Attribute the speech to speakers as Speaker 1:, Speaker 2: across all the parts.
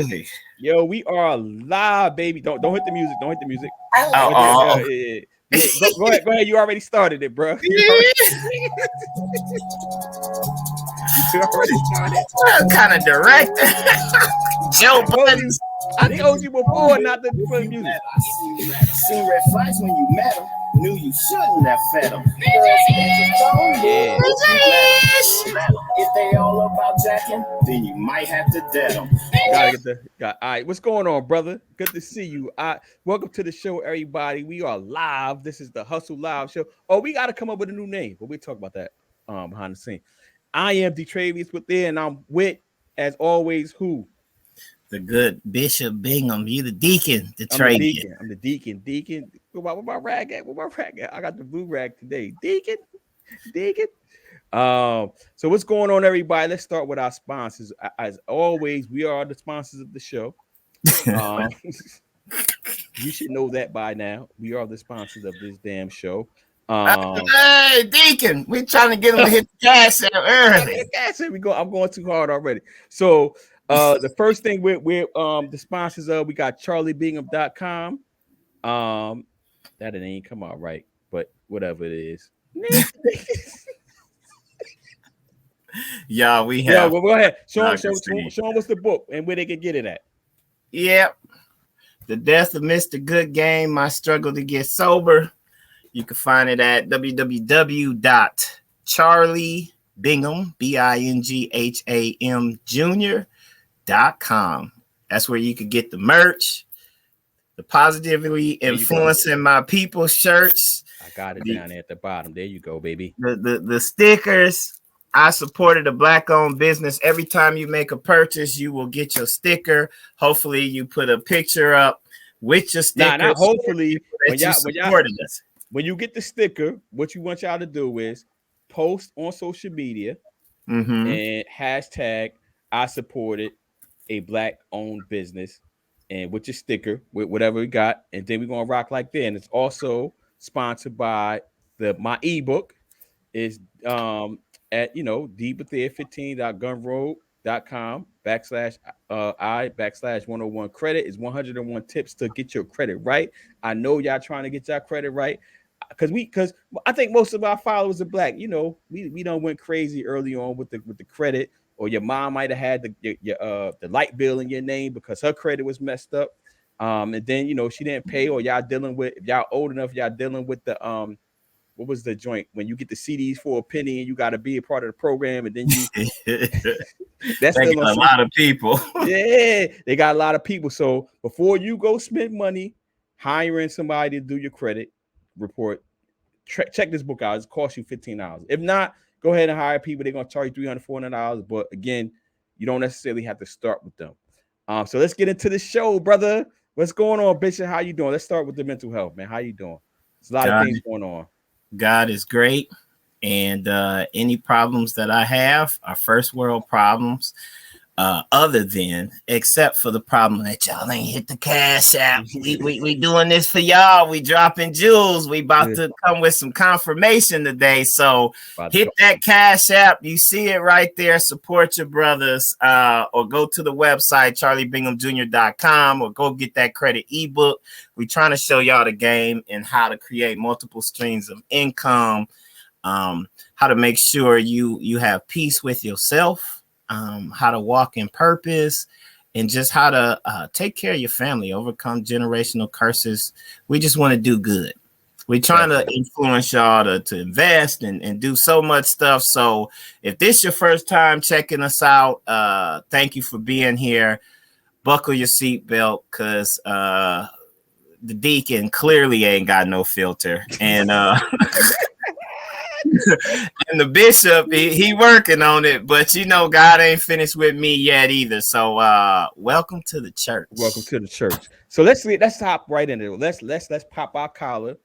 Speaker 1: Hey.
Speaker 2: Yo, we are live, baby. Don't hit the music. Don't hit the music.
Speaker 1: Oh,
Speaker 2: Yeah. Go ahead. Go ahead. You already started it, bro. You already started.
Speaker 1: what kind of director? Joe
Speaker 2: I told you.
Speaker 1: Buttons.
Speaker 2: I told you before not to play music.
Speaker 3: Seen red flags when you met him. Knew you shouldn't have fed him.
Speaker 2: Yeah.
Speaker 3: If they all about jacking, then you might have to dead them.
Speaker 2: Gotta get the got. All right, what's going on, brother? Good to see you. Welcome to the show, everybody. We are live. This is the Hustle Live show. Oh, we got to come up with a new name, but we'll talk about that behind the scene. I am Detravius with there, and I'm with, as always, who?
Speaker 1: The good Bishop Bingham. You the deacon,
Speaker 2: I'm the deacon. I'm the deacon. Deacon. Where my rag at? Where my rag at? I got the blue rag today. Deacon. Deacon. So what's going on, everybody? Let's start with our sponsors. As always, we are the sponsors of the show. You should know that by now. We are the sponsors of this damn show.
Speaker 1: Hey, Deacon, we trying to get him to hit the cash out early.
Speaker 2: Here we go. I'm going too hard already. So the first thing we're the sponsors of, we got charliebingham.com. That it ain't come out right, but whatever it is.
Speaker 1: Y'all, we have.
Speaker 2: Yeah, well, go ahead. Show them what's the book and where they can get it at.
Speaker 1: Yep. The Death of Mr. Good Game, My Struggle to Get Sober. You can find it at www.charliebingham, BINGHAM Jr.com. That's where you could get the merch, the Positively Influencing My People shirts.
Speaker 2: I got it down there at the bottom. There you go, baby.
Speaker 1: The stickers. I supported a Black-owned business. Every time you make a purchase, you will get your sticker. Hopefully, you put a picture up with your sticker.
Speaker 2: Not hopefully. When you get the sticker, what you want y'all to do is post on social media and hashtag I supported a Black-owned business, and with your sticker, with whatever we got, and then we're gonna rock like that. And it's also sponsored by my ebook is at deepwiththere15.gumroad.com /I/101 credit is 101 tips to get your credit right. I know y'all trying to get y'all credit right because I think most of our followers are Black. We don't went crazy early on with the credit, or your mom might have had the light bill in your name because her credit was messed up. And then she didn't pay, or y'all dealing with, if y'all old enough, y'all dealing with the what was the joint when you get the CDs for a penny and you got to be a part of the program, and then you
Speaker 1: that's still a lot of people.
Speaker 2: Yeah, they got a lot of people. So before you go spend money hiring somebody to do your credit report, check this book out. It costs you $15. If not, go ahead and hire people. They're gonna charge you $300, $400. But again, you don't necessarily have to start with them. So let's get into the show, brother. What's going on, Bishop? How you doing? Let's start with the mental health, man. How you doing? There's a lot of things going on.
Speaker 1: God is great, and any problems that I have are first world problems, except for the problem that y'all ain't hit the cash app. We doing this for y'all. We dropping jewels. We about to come with some confirmation today, so hit that cash app. You see it right there. Support your brothers, or go to the website charliebinghamjr.com, or go get that credit ebook. We trying to show y'all the game and how to create multiple streams of income, how to make sure you have peace with yourself, how to walk in purpose, and just how to take care of your family, overcome generational curses. We just want to do good. We're trying to influence y'all to invest and do so much stuff. So if this is your first time checking us out, thank you for being here. Buckle your seatbelt, because the deacon clearly ain't got no filter, and and the bishop he working on it, but God ain't finished with me yet either. So welcome to the church.
Speaker 2: Welcome to the church. So let's hop right into it. Let's pop our collar.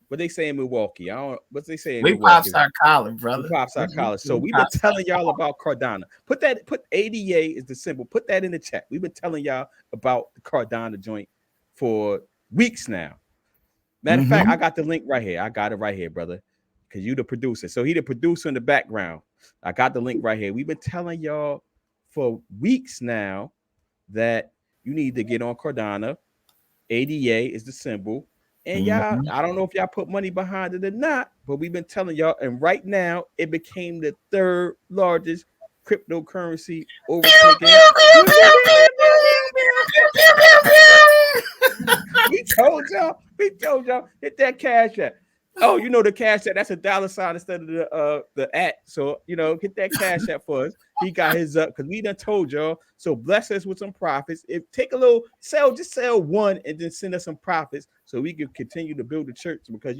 Speaker 2: What they say in Milwaukee? What they say in
Speaker 1: we
Speaker 2: Milwaukee?
Speaker 1: Pops our collar, brother.
Speaker 2: We pops our collar. So we've been telling y'all about Cardano. Put ADA is the symbol. Put that in the chat. We've been telling y'all about the Cardano joint for weeks now. Matter of fact, I got the link right here. I got it right here, brother, because you the producer. So he the producer in the background. I got the link right here. We've been telling y'all for weeks now that you need to get on Cardano. ADA is the symbol. And y'all, I don't know if y'all put money behind it or not, but we've been telling y'all, and right now it became the third largest cryptocurrency, overtaking. We told y'all, hit that cash app. Oh, you know the cash app, that's a dollar sign instead of the at. So hit that cash app for us. He got his up because we done told y'all. So bless us with some profits. If take a little just sell one and then send us some profits so we can continue to build the church, because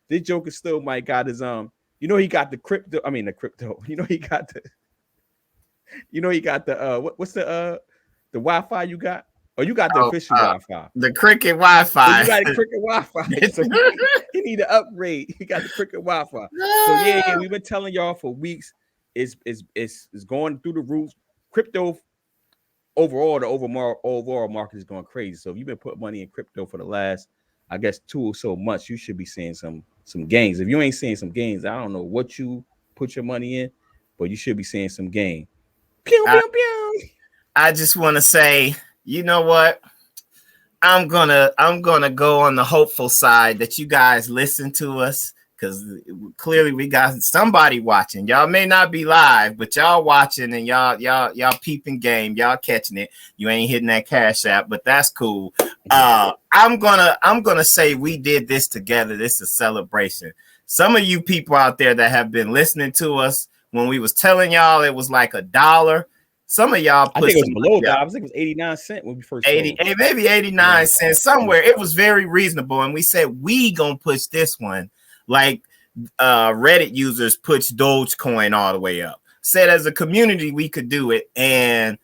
Speaker 2: this joker still might got his he got the crypto. I mean the crypto. He got the what's the Wi-Fi you got? Oh, you got the official Wi-Fi.
Speaker 1: The Cricket Wi-Fi.
Speaker 2: So you got a Cricket Wi-Fi. So he need to upgrade. He got the Cricket Wi-Fi. So yeah, we've been telling y'all for weeks. It's going through the roof. Crypto overall, the overall market is going crazy. So if you've been putting money in crypto for the last, I guess, 2 or so months, you should be seeing some gains. If you ain't seeing some gains, I don't know what you put your money in, but you should be seeing some gain. Pew, pew, pew.
Speaker 1: I just want to say, you know what? I'm gonna go on the hopeful side that you guys listen to us, because clearly we got somebody watching. Y'all may not be live, but y'all watching, and y'all peeping game, y'all catching it. You ain't hitting that cash app, but that's cool. I'm gonna say we did this together. This is a celebration. Some of you people out there that have been listening to us when we was telling y'all it was like $1. Some of y'all,
Speaker 2: I think it was below that. I was thinking it was 89 cents when we first
Speaker 1: 80, maybe 89 cents somewhere. It was very reasonable, and we said we gonna push this one like Reddit users push Dogecoin all the way up. Said as a community we could do it, and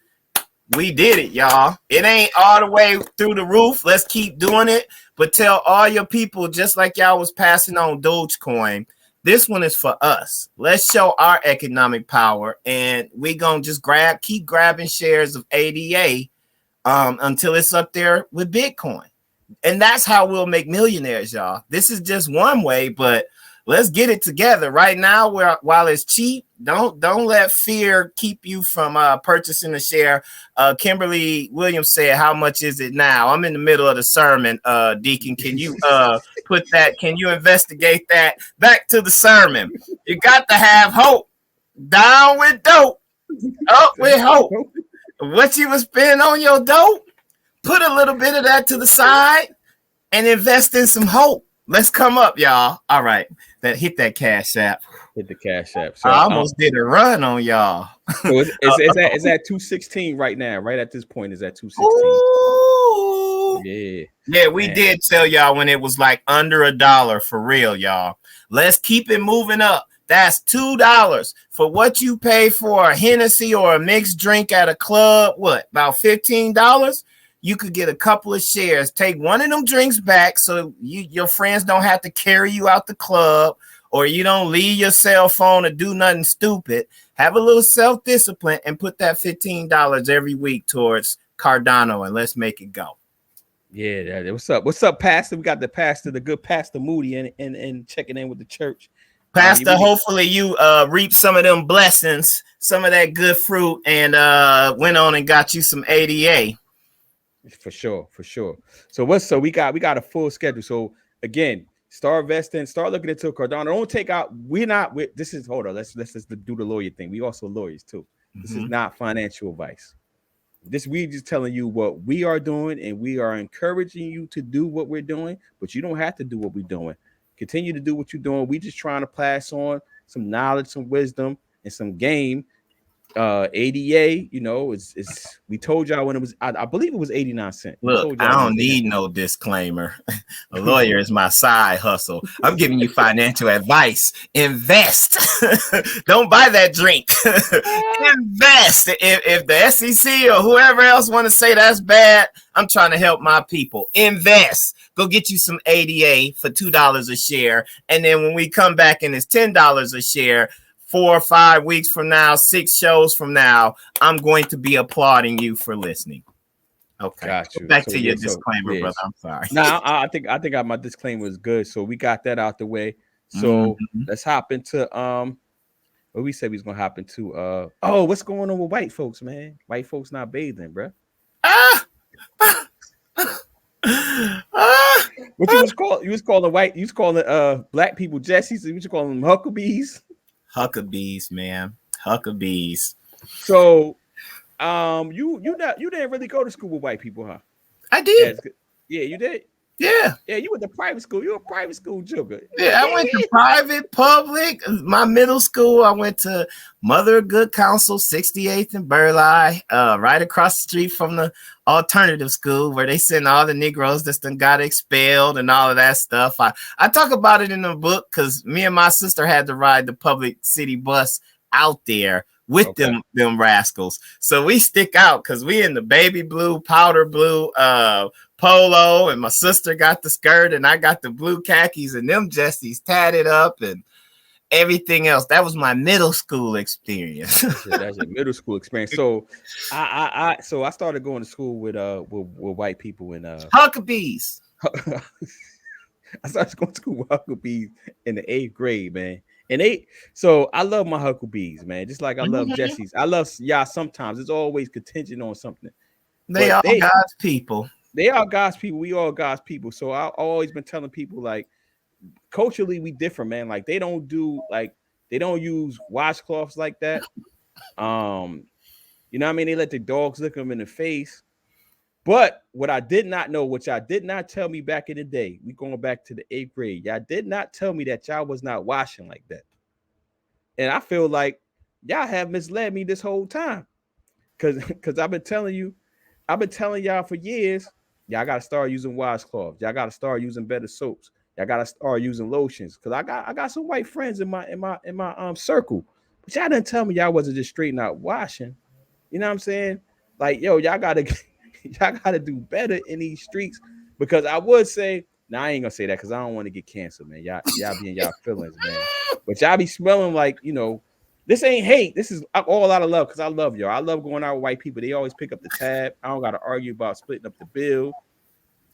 Speaker 1: we did it, y'all. It ain't all the way through the roof. Let's keep doing it, but tell all your people, just like y'all was passing on Dogecoin, this one is for us. Let's show our economic power, and we gonna just keep grabbing shares of ADA until it's up there with Bitcoin. And that's how we'll make millionaires, y'all. This is just one way, but let's get it together right now. While it's cheap, don't let fear keep you from purchasing a share. Kimberly Williams said, "How much is it now?" I'm in the middle of the sermon. Deacon, can you put that? Can you investigate that? Back to the sermon. You got to have hope. Down with dope. Up with hope. What you was spending on your dope? Put a little bit of that to the side and invest in some hope. Let's come up, y'all. All right. Hit that cash app.
Speaker 2: Hit the cash app. So
Speaker 1: I almost did a run on y'all.
Speaker 2: So it's at 216 right now. Right at this point is at 216.
Speaker 1: Ooh. Yeah, we did tell y'all when it was like under $1 for real, y'all. Let's keep it moving up. That's $2 for what you pay for a Hennessy or a mixed drink at a club. What, about $15? You could get a couple of shares. Take one of them drinks back so your friends don't have to carry you out the club, or you don't leave your cell phone to do nothing stupid. Have a little self-discipline and put that $15 every week towards Cardano, and let's make it go.
Speaker 2: Yeah, what's up? What's up, Pastor? We got the pastor, the good Pastor Moody, and checking in with the church.
Speaker 1: Pastor, hopefully you reap some of them blessings, some of that good fruit, and went on and got you some ADA.
Speaker 2: For sure. So we got a full schedule. So again, start investing, start looking into Cardano. Don't take out. Hold on. Let's do the lawyer thing. We also lawyers too. This is not financial advice. We just telling you what we are doing, and we are encouraging you to do what we're doing, but you don't have to do what we're doing. Continue to do what you're doing. We just trying to pass on some knowledge, some wisdom, and some game. ADA, we told y'all when it was, I believe it was 89 cents.
Speaker 1: Look, I don't need no disclaimer. A lawyer is my side hustle. I'm giving you financial advice. Invest. Don't buy that drink. Invest. If the SEC or whoever else want to say that's bad, I'm trying to help my people. Invest. Go get you some ADA for $2 a share. And then when we come back and it's $10 a share, 4 or 5 weeks from now, 6 shows from now, I'm going to be applauding you for listening. Okay.
Speaker 2: Got you.
Speaker 1: Back to your disclaimer, brother. I'm sorry.
Speaker 2: I think my disclaimer is good. So we got that out the way. So let's hop into what we said we was gonna hop into. What's going on with white folks, man? White folks not bathing, bro. What you was calling? You was calling white. You was calling black people Jessies. You was calling them Huckabees.
Speaker 1: Huckabees, man. Huckabees.
Speaker 2: So, you didn't really go to school with white people, huh?
Speaker 1: I did.
Speaker 2: Yeah, you did.
Speaker 1: Yeah.
Speaker 2: Yeah, you went to private school. You were a private school joker.
Speaker 1: Yeah, I went to private, public. My middle school, I went to Mother of Good Counsel, 68th and Burleigh, right across the street from the alternative school where they send all the Negroes that done got expelled and all of that stuff. I talk about it in the book because me and my sister had to ride the public city bus out there with them rascals. So we stick out because we in the baby blue, powder blue polo, and my sister got the skirt and I got the blue khakis and them Jessies tatted up and everything else. That was my middle school experience.
Speaker 2: That's your middle school experience. So I started going to school with white people and
Speaker 1: Huckabees.
Speaker 2: I started going to school with Huckabees in the 8th grade, man. So I love my Huckabees, man. Just like I love Jessies. I love y'all sometimes. It's always contingent on something.
Speaker 1: They are God's people.
Speaker 2: They are God's people. We all God's people. So I've always been telling people, like, culturally we different, man. Like they don't use washcloths like that. You know what I mean? They let the dogs lick them in the face. But what I did not know, which y'all did not tell me back in the day, we going back to the 8th grade, y'all did not tell me that y'all was not washing like that. And I feel like y'all have misled me this whole time. Cause I've been telling y'all for years, y'all gotta start using washcloths. Y'all gotta start using better soaps. Y'all gotta start using lotions. Cause I got some white friends in my circle, but y'all didn't tell me y'all wasn't just straight out washing. You know what I'm saying? Like, yo, y'all gotta do better in these streets. Because I would say, now I ain't gonna say that because I don't want to get canceled, man. Y'all be in y'all feelings, man. But y'all be smelling like, you know, this ain't hate. This is all out of love because I love y'all. I love going out with white people. They always pick up the tab. I don't got to argue about splitting up the bill.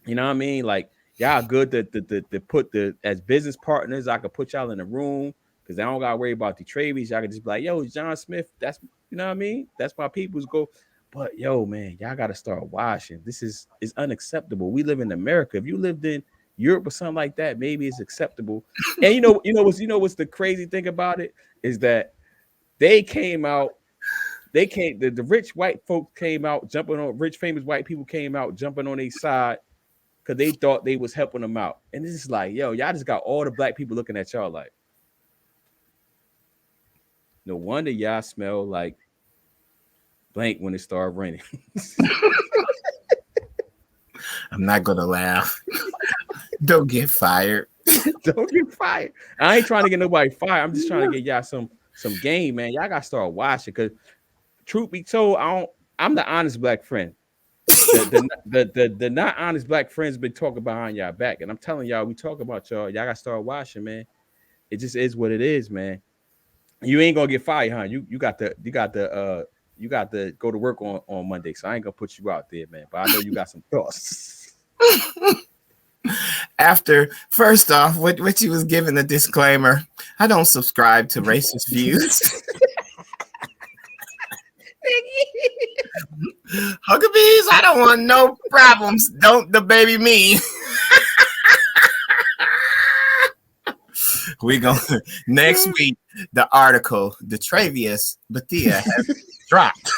Speaker 2: You know what I mean? Like, y'all good to put as business partners. I could put y'all in a room because I don't got to worry about the Travies. Y'all can just be like, yo, John Smith. That's, you know what I mean? That's why people's go. But yo, man, y'all got to start washing. This is unacceptable. We live in America. If you lived in Europe or something like that, maybe it's acceptable. And you know what's the crazy thing about it is that the rich white folks came out jumping on rich famous white people came out jumping on their side because they thought they was helping them out. And it's just like, yo, y'all just got all the black people looking at y'all like, no wonder y'all smell like blank when it started raining.
Speaker 1: I'm not gonna laugh. Don't get fired.
Speaker 2: Don't get fired. I ain't trying to get nobody fired. I'm just trying to get y'all some game, man. Y'all gotta start watching because truth be told, I'm the honest black friend. The not honest black friends been talking behind y'all back. And I'm telling y'all, we talk about y'all gotta start watching, man. It just is what it is, man. You ain't gonna get fired, huh? You got to go to work on Monday, so I ain't gonna put you out there, man. But I know you got some thoughts.
Speaker 1: After, first off, what you was giving the disclaimer, I don't subscribe to racist views. Huckabees, I don't want no problems. Don't the baby me. We going next week. The article, the Travius Bethia has dropped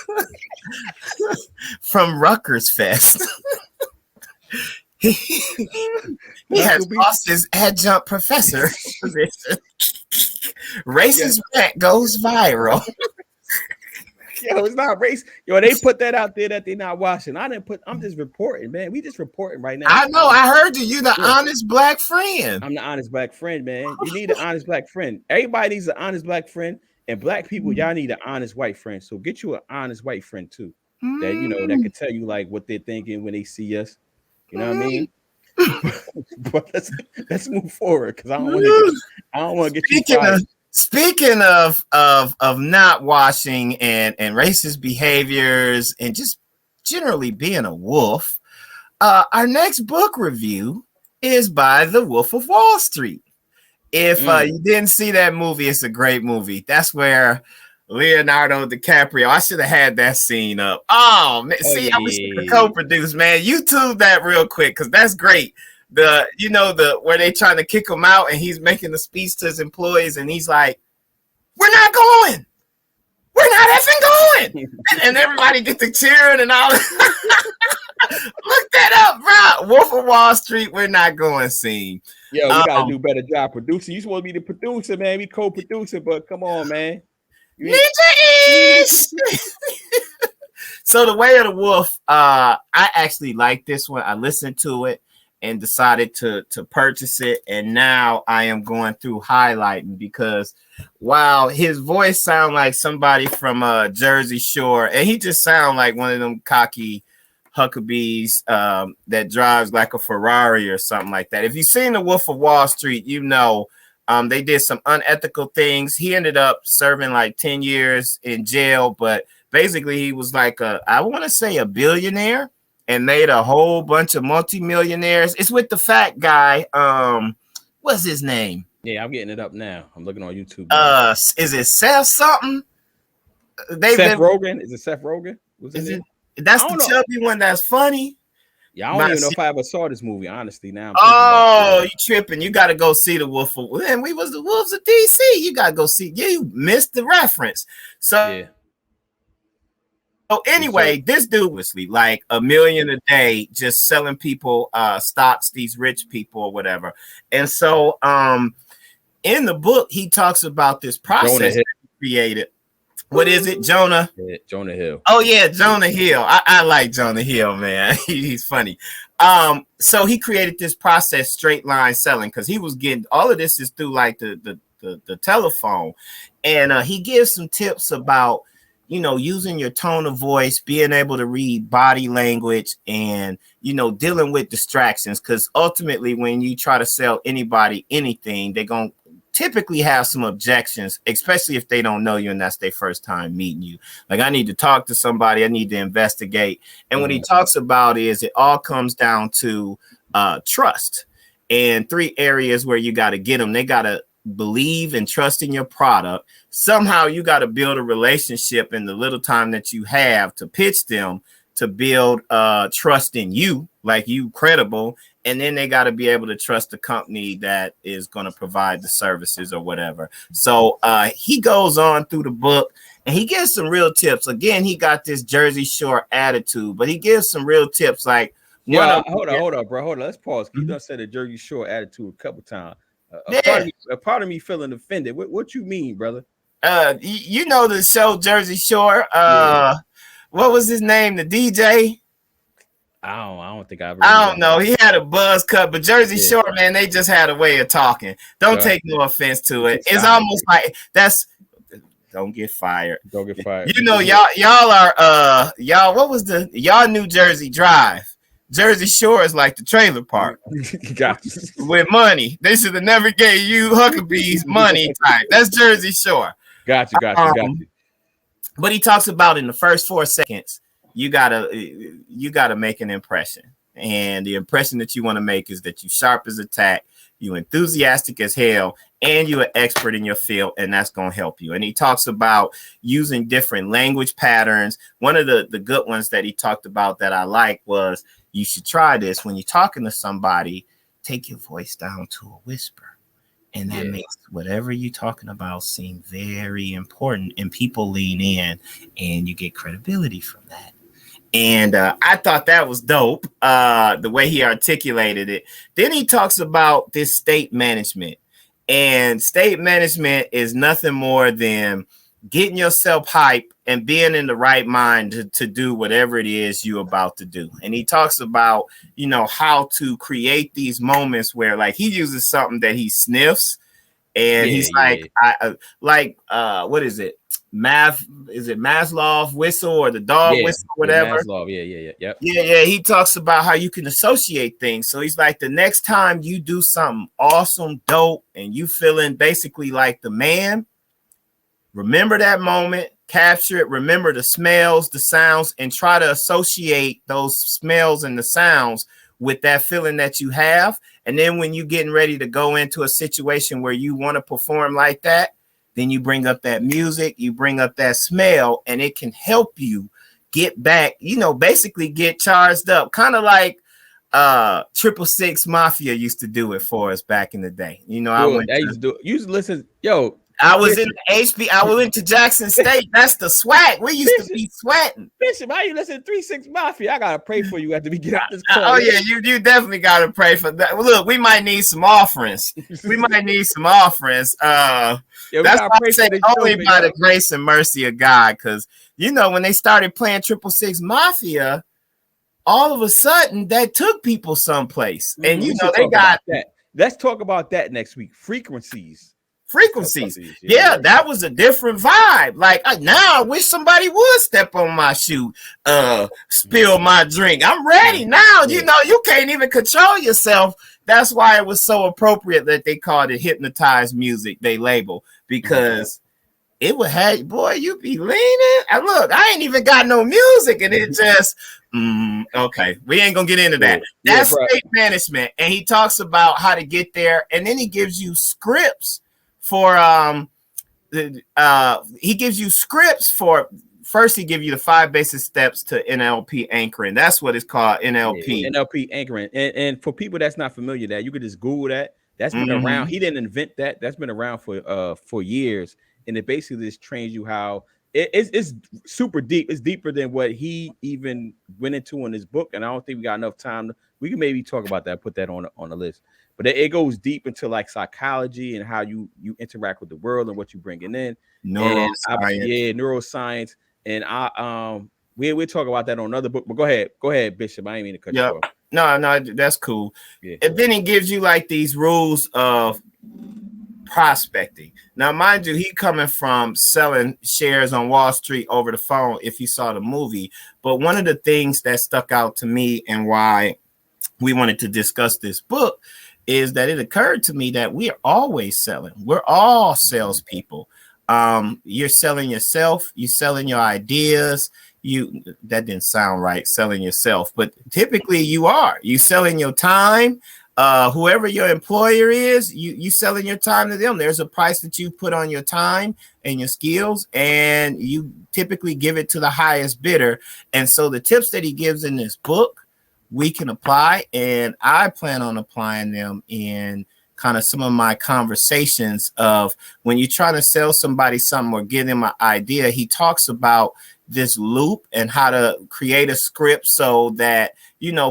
Speaker 1: from Rutgers Fest. He has lost his adjunct professor position. Racist rant goes viral.
Speaker 2: Yo, it's not race. Yo, they put that out there that they're not watching. I'm just reporting, man. We just reporting right now.
Speaker 1: I know. I heard you. You the honest black friend.
Speaker 2: I'm the honest black friend, man. You need an honest black friend. Everybody needs an honest black friend. And black people, y'all need an honest white friend. So get you an honest white friend too. That, you know, that can tell you like what they're thinking when they see us. You know what I mean? But let's move forward because I don't want to get you fired.
Speaker 1: Speaking of not washing and racist behaviors and just generally being a wolf, our next book review is by The Wolf of Wall Street. If you didn't see that movie, it's a great movie. That's where Leonardo DiCaprio. I should have had that scene up. Oh man, see, I wish you could co-produce, man. YouTube that real quick because that's great. The where they trying to kick him out and he's making the speech to his employees and he's like, "We're not going. We're not effing going," and everybody gets to cheering and all. Look that up, bro. Wolf of Wall Street. We're not going scene.
Speaker 2: Yo, we gotta do a better job producing. You supposed to be the producer, man. We co-producer, but come on, man.
Speaker 1: Ninja East. So The Way of the Wolf, I actually like this one. I listened to it and decided to purchase it, and now I am going through highlighting because wow, his voice sounds like somebody from Jersey Shore, and he just sounds like one of them cocky Huckabees that drives like a Ferrari or something like that. If you've seen The Wolf of Wall Street, you know they did some unethical things. He ended up serving like 10 years in jail, but basically he was like I want to say a billionaire and made a whole bunch of multimillionaires. It's with the fat guy. What's his name?
Speaker 2: Yeah, I'm getting it up now. I'm looking on YouTube.
Speaker 1: Is it Seth something?
Speaker 2: Seth Rogen? Is it Seth Rogen?
Speaker 1: That's the chubby one that's funny.
Speaker 2: Yeah, I don't even know if I ever saw this movie, honestly. Now,
Speaker 1: you tripping. You got to go see The Wolf of... Man, we was the Wolves of DC. You got to go see... Yeah, you missed the reference. So, yeah. So anyway, this dude was like $1 million a day just selling people stocks, these rich people or whatever. And so in the book, he talks about this process that he created. What is it, Jonah?
Speaker 2: Yeah, Jonah Hill.
Speaker 1: Oh yeah, Jonah Hill. I like Jonah Hill, man. He's funny. So he created this process, straight line selling, because he was getting all of this is through like the telephone, and he gives some tips about using your tone of voice, being able to read body language, and dealing with distractions. Because ultimately, when you try to sell anybody anything, they're gonna typically have some objections, especially if they don't know you and that's their first time meeting you. Like, I need to talk to somebody, I need to investigate. And what he talks about is it all comes down to trust, and 3 areas where you got to get them. They got to believe and trust in your product. Somehow you got to build a relationship in the little time that you have to pitch them, to build trust in you, like you credible. And then they got to be able to trust the company that is going to provide the services or whatever. So he goes on through the book and he gives some real tips. Again, he got this Jersey Shore attitude, but he gives some real tips. Like,
Speaker 2: hold on, bro. Hold on. Let's pause. You done said a Jersey Shore attitude a couple times. A part of me feeling offended. What you mean, brother?
Speaker 1: You know the show Jersey Shore. What was his name? The DJ?
Speaker 2: I don't think I've.
Speaker 1: I don't know. He had a buzz cut, but Jersey Shore, man, they just had a way of talking. Don't take no offense to it. It's almost like that's. Don't get fired.
Speaker 2: Don't get fired.
Speaker 1: Y'all are What was y'all New Jersey Drive? Jersey Shore is like the trailer park. With money. They should have never gave you Huckabees money type. That's Jersey Shore.
Speaker 2: Got you.
Speaker 1: But he talks about in the first 4 seconds, you gotta make an impression. And the impression that you want to make is that you sharp as a tack, you enthusiastic as hell, and you're an expert in your field, and that's going to help you. And he talks about using different language patterns. One of the good ones that he talked about that I like was, you should try this when you're talking to somebody, take your voice down to a whisper. And that makes whatever you're talking about seem very important, and people lean in and you get credibility from that. And I thought that was dope, the way he articulated it. Then he talks about this state management, and state management is nothing more than getting yourself hype and being in the right mind to do whatever it is you're about to do. And he talks about, how to create these moments where, like, he uses something that he sniffs, and he's like, what is it? Is it Maslov whistle or the dog whistle, whatever?
Speaker 2: Maslov, yeah.
Speaker 1: Yeah. He talks about how you can associate things. So he's like, the next time you do something awesome, dope, and you feeling basically like the man, remember that moment, capture it, remember the smells, the sounds, and try to associate those smells and the sounds with that feeling that you have. And then when you're getting ready to go into a situation where you want to perform like that, then you bring up that music, you bring up that smell, and it can help you get back, basically get charged up, kind of like 666 Mafia used to do it for us back in the day.
Speaker 2: You used to listen,
Speaker 1: I was in HB. I went to Jackson State. That's the swag. We used to be sweating.
Speaker 2: Bishop, how you listen to 3-6 Mafia? I gotta pray for you after we get out this call.
Speaker 1: Oh yeah, you definitely gotta pray for that. Look, we might need some offerings. That's why I say only by the grace and mercy of God. Because when they started playing 666 Mafia, all of a sudden that took people someplace, and they got
Speaker 2: that. Let's talk about that next week. Frequencies.
Speaker 1: Yeah, that was a different vibe. Like now I wish somebody would step on my shoe, spill my drink. I'm ready now. You can't even control yourself. That's why it was so appropriate that they called it hypnotized music, they label, because it would have, boy, you be leaning. And look, I ain't even got no music, and it just okay. We ain't gonna get into that. That's state management, and he talks about how to get there, and then he gives you scripts for he gives you scripts for. First, he gives you the 5 basic steps to NLP anchoring. That's what it's called, NLP.
Speaker 2: NLP anchoring. And for people that's not familiar, that you could just Google that. That's been around. He didn't invent that. That's been around for years. And it basically just trains you how it's super deep. It's deeper than what he even went into in his book. And I don't think we got enough time. We can maybe talk about that, put that on the list. But it goes deep into like psychology and how you interact with the world and what you're bringing in.
Speaker 1: Neuroscience.
Speaker 2: And we'll talk about that on another book. But go ahead, Bishop. I ain't mean to cut you off.
Speaker 1: No, that's cool. Yeah. And then he gives you like these rules of prospecting. Now, mind you, he coming from selling shares on Wall Street over the phone, if you saw the movie. But one of the things that stuck out to me and why we wanted to discuss this book is that it occurred to me that we are always selling. We're all salespeople. You're selling yourself, you're selling your ideas. That didn't sound right, selling yourself, but typically you selling your time. Whoever your employer is, you selling your time to them. There's a price that you put on your time and your skills, and you typically give it to the highest bidder. And so the tips that he gives in this book, we can apply, and I plan on applying them in kind of some of my conversations of when you're trying to sell somebody something or give them an idea. He talks about this loop and how to create a script so that,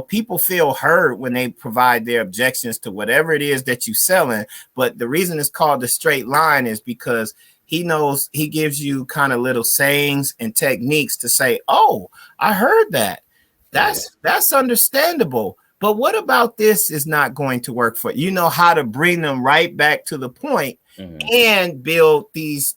Speaker 1: people feel heard when they provide their objections to whatever it is that you're selling. But the reason it's called the straight line is because he knows he gives you kind of little sayings and techniques to say, oh, I heard that. That's understandable. But what about this is not going to work for you? Know how to bring them right back to the point and build these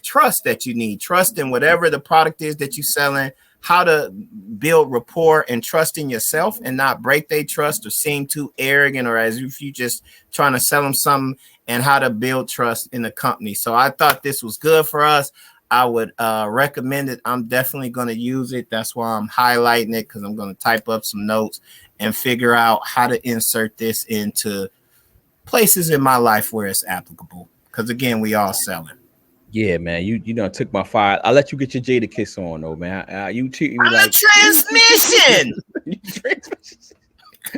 Speaker 1: trust that you need. Trust in whatever the product is that you're selling, how to build rapport and trust in yourself and not break their trust or seem too arrogant or as if you just trying to sell them something, and how to build trust in the company. So I thought this was good for us. I would recommend it. I'm definitely going to use it. That's why I'm highlighting it, because I'm going to type up some notes and figure out how to insert this into places in my life where it's applicable. Because again, we all selling.
Speaker 2: Yeah, man. You done took my fire. I'll let you get your Jada Kiss on, though, man. You treat me like
Speaker 1: transmission.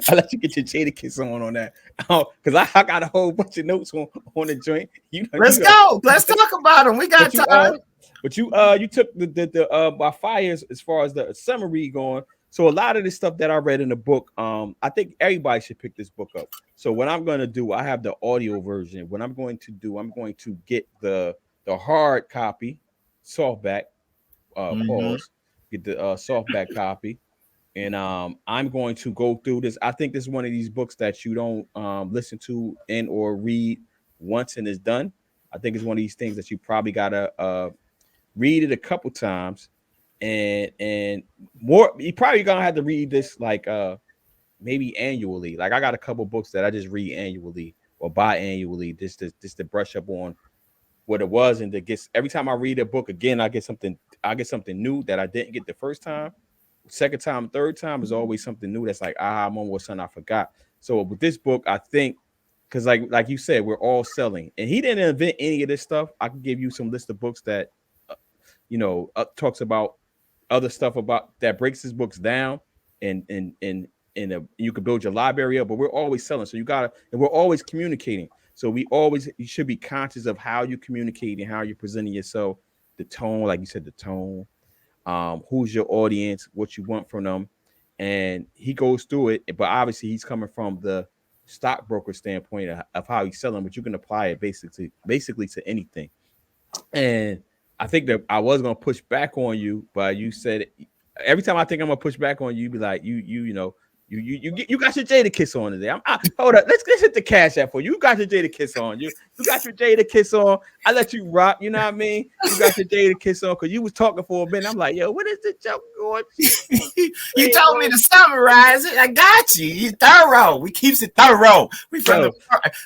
Speaker 2: I'll let you get your Jada Kiss on that. Because I got a whole bunch of notes on the joint.
Speaker 1: Let's go. Let's talk about them. We got time.
Speaker 2: But you took the by fires as far as the summary going. So a lot of the stuff that I read in the book, I think everybody should pick this book up. So what I'm going to do, I have the audio version. What I'm going to do, I'm going to get the hard copy, softback, pause, get the softback copy, and I'm going to go through this. I think this is one of these books that you don't listen to and or read once and it's done. I think it's one of these things that you probably gotta read it a couple times. And more, you probably gonna have to read this like maybe annually. Like I got a couple books that I just read annually or biannually, just to brush up on what it was, and to get every time I read a book again, I get something new that I didn't get the first time. Second time, third time is always something new that's like, I'm almost something I forgot. So with this book, I think because like you said, we're all selling, and he didn't invent any of this stuff. I can give you some list of books that talks about other stuff about that, breaks his books down, and you can build your library up. But we're always selling, so and we're always communicating. So you should be conscious of how you communicate and how you're presenting yourself, the tone, like you said, the tone, who's your audience, what you want from them. And he goes through it, but obviously he's coming from the stockbroker standpoint of how he's selling, but you can apply it basically to anything. And I think that I was gonna push back on you, but you said every time I think I'm gonna push back on you, you be like, you got your Jadakiss on today. Hold up, let's hit the Cash App for you. You got your Jadakiss on. You got your Jadakiss on. I let you rock. You know what I mean? You got your Jadakiss on because you was talking for a minute. I'm like, yo, what is the joke going?
Speaker 1: You told me to summarize it. I got you. You thorough. We keeps it thorough.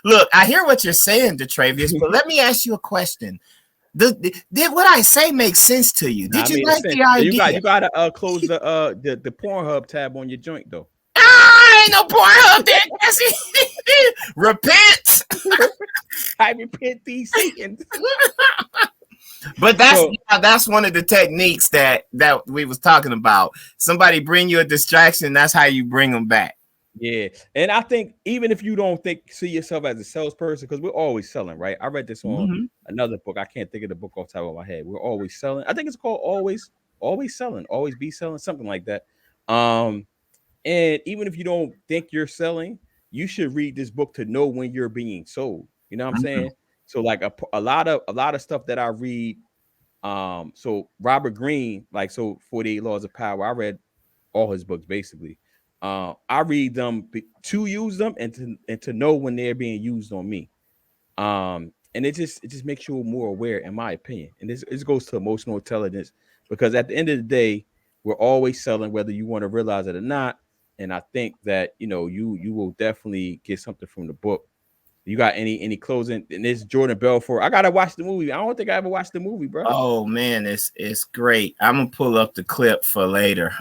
Speaker 1: Look, I hear what you're saying, DeTravius, but let me ask you a question. Did what I say make sense to you? Did you like the idea?
Speaker 2: You gotta close the Pornhub tab on your joint though.
Speaker 1: Ain't no Pornhub there, Jesse. Repent.
Speaker 2: I repent these sins.
Speaker 1: But that's one of the techniques that we was talking about. Somebody bring you a distraction. That's how you bring them back.
Speaker 2: Yeah, and I think even if you don't see yourself as a salesperson, because we're always selling, right? I read this on another book. I can't think of the book off the top of my head. We're always selling. I think it's called Always Selling, Always Be Selling, something like that. And even if you don't think you're selling, you should read this book to know when you're being sold. You know what I'm saying? So like a lot of stuff that I read. So Robert Greene, 48 Laws of Power. I read all his books basically. I read them to use them and to know when they're being used on me. And it just makes you more aware, in my opinion. And this goes to emotional intelligence, because at the end of the day, we're always selling, whether you want to realize it or not. And I think that you will definitely get something from the book. You got any closing? And this Jordan Belfort. I gotta watch the movie. I don't think I ever watched the movie, bro.
Speaker 1: Oh man, it's great. I'm gonna pull up the clip for later.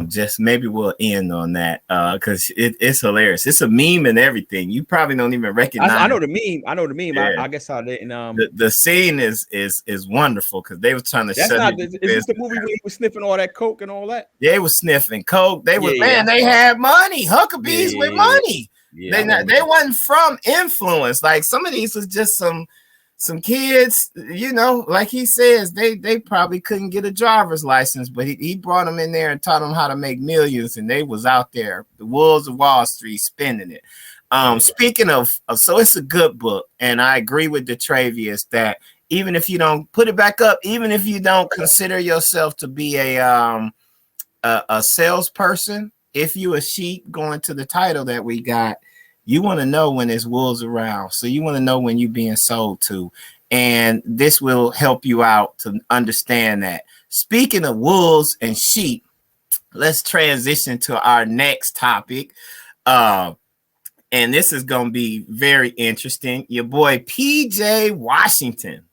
Speaker 1: Just maybe we'll end on that because it's hilarious. It's a meme and everything. You probably don't even recognize.
Speaker 2: I know the meme. Yeah. I guess I didn't.
Speaker 1: The scene is wonderful because they were trying to.
Speaker 2: Is this the movie where he was sniffing all that coke and all that?
Speaker 1: They were sniffing coke. They they had money. Huckabees with money. Yeah, they wasn't from influence. Like some of these was just some kids, like he says, they probably couldn't get a driver's license, but he brought them in there and taught them how to make millions, and they was out there, the wolves of Wall Street, spending it. Speaking of, so it's a good book, and I agree with DeTravius that even if you don't put it back up, even if you don't consider yourself to be a salesperson, if you a sheep, going to the title that we got, you want to know when there's wolves around. So you want to know when you're being sold to. And this will help you out to understand that. Speaking of wolves and sheep, let's transition to our next topic. And this is going to be very interesting. Your boy, PJ Washington.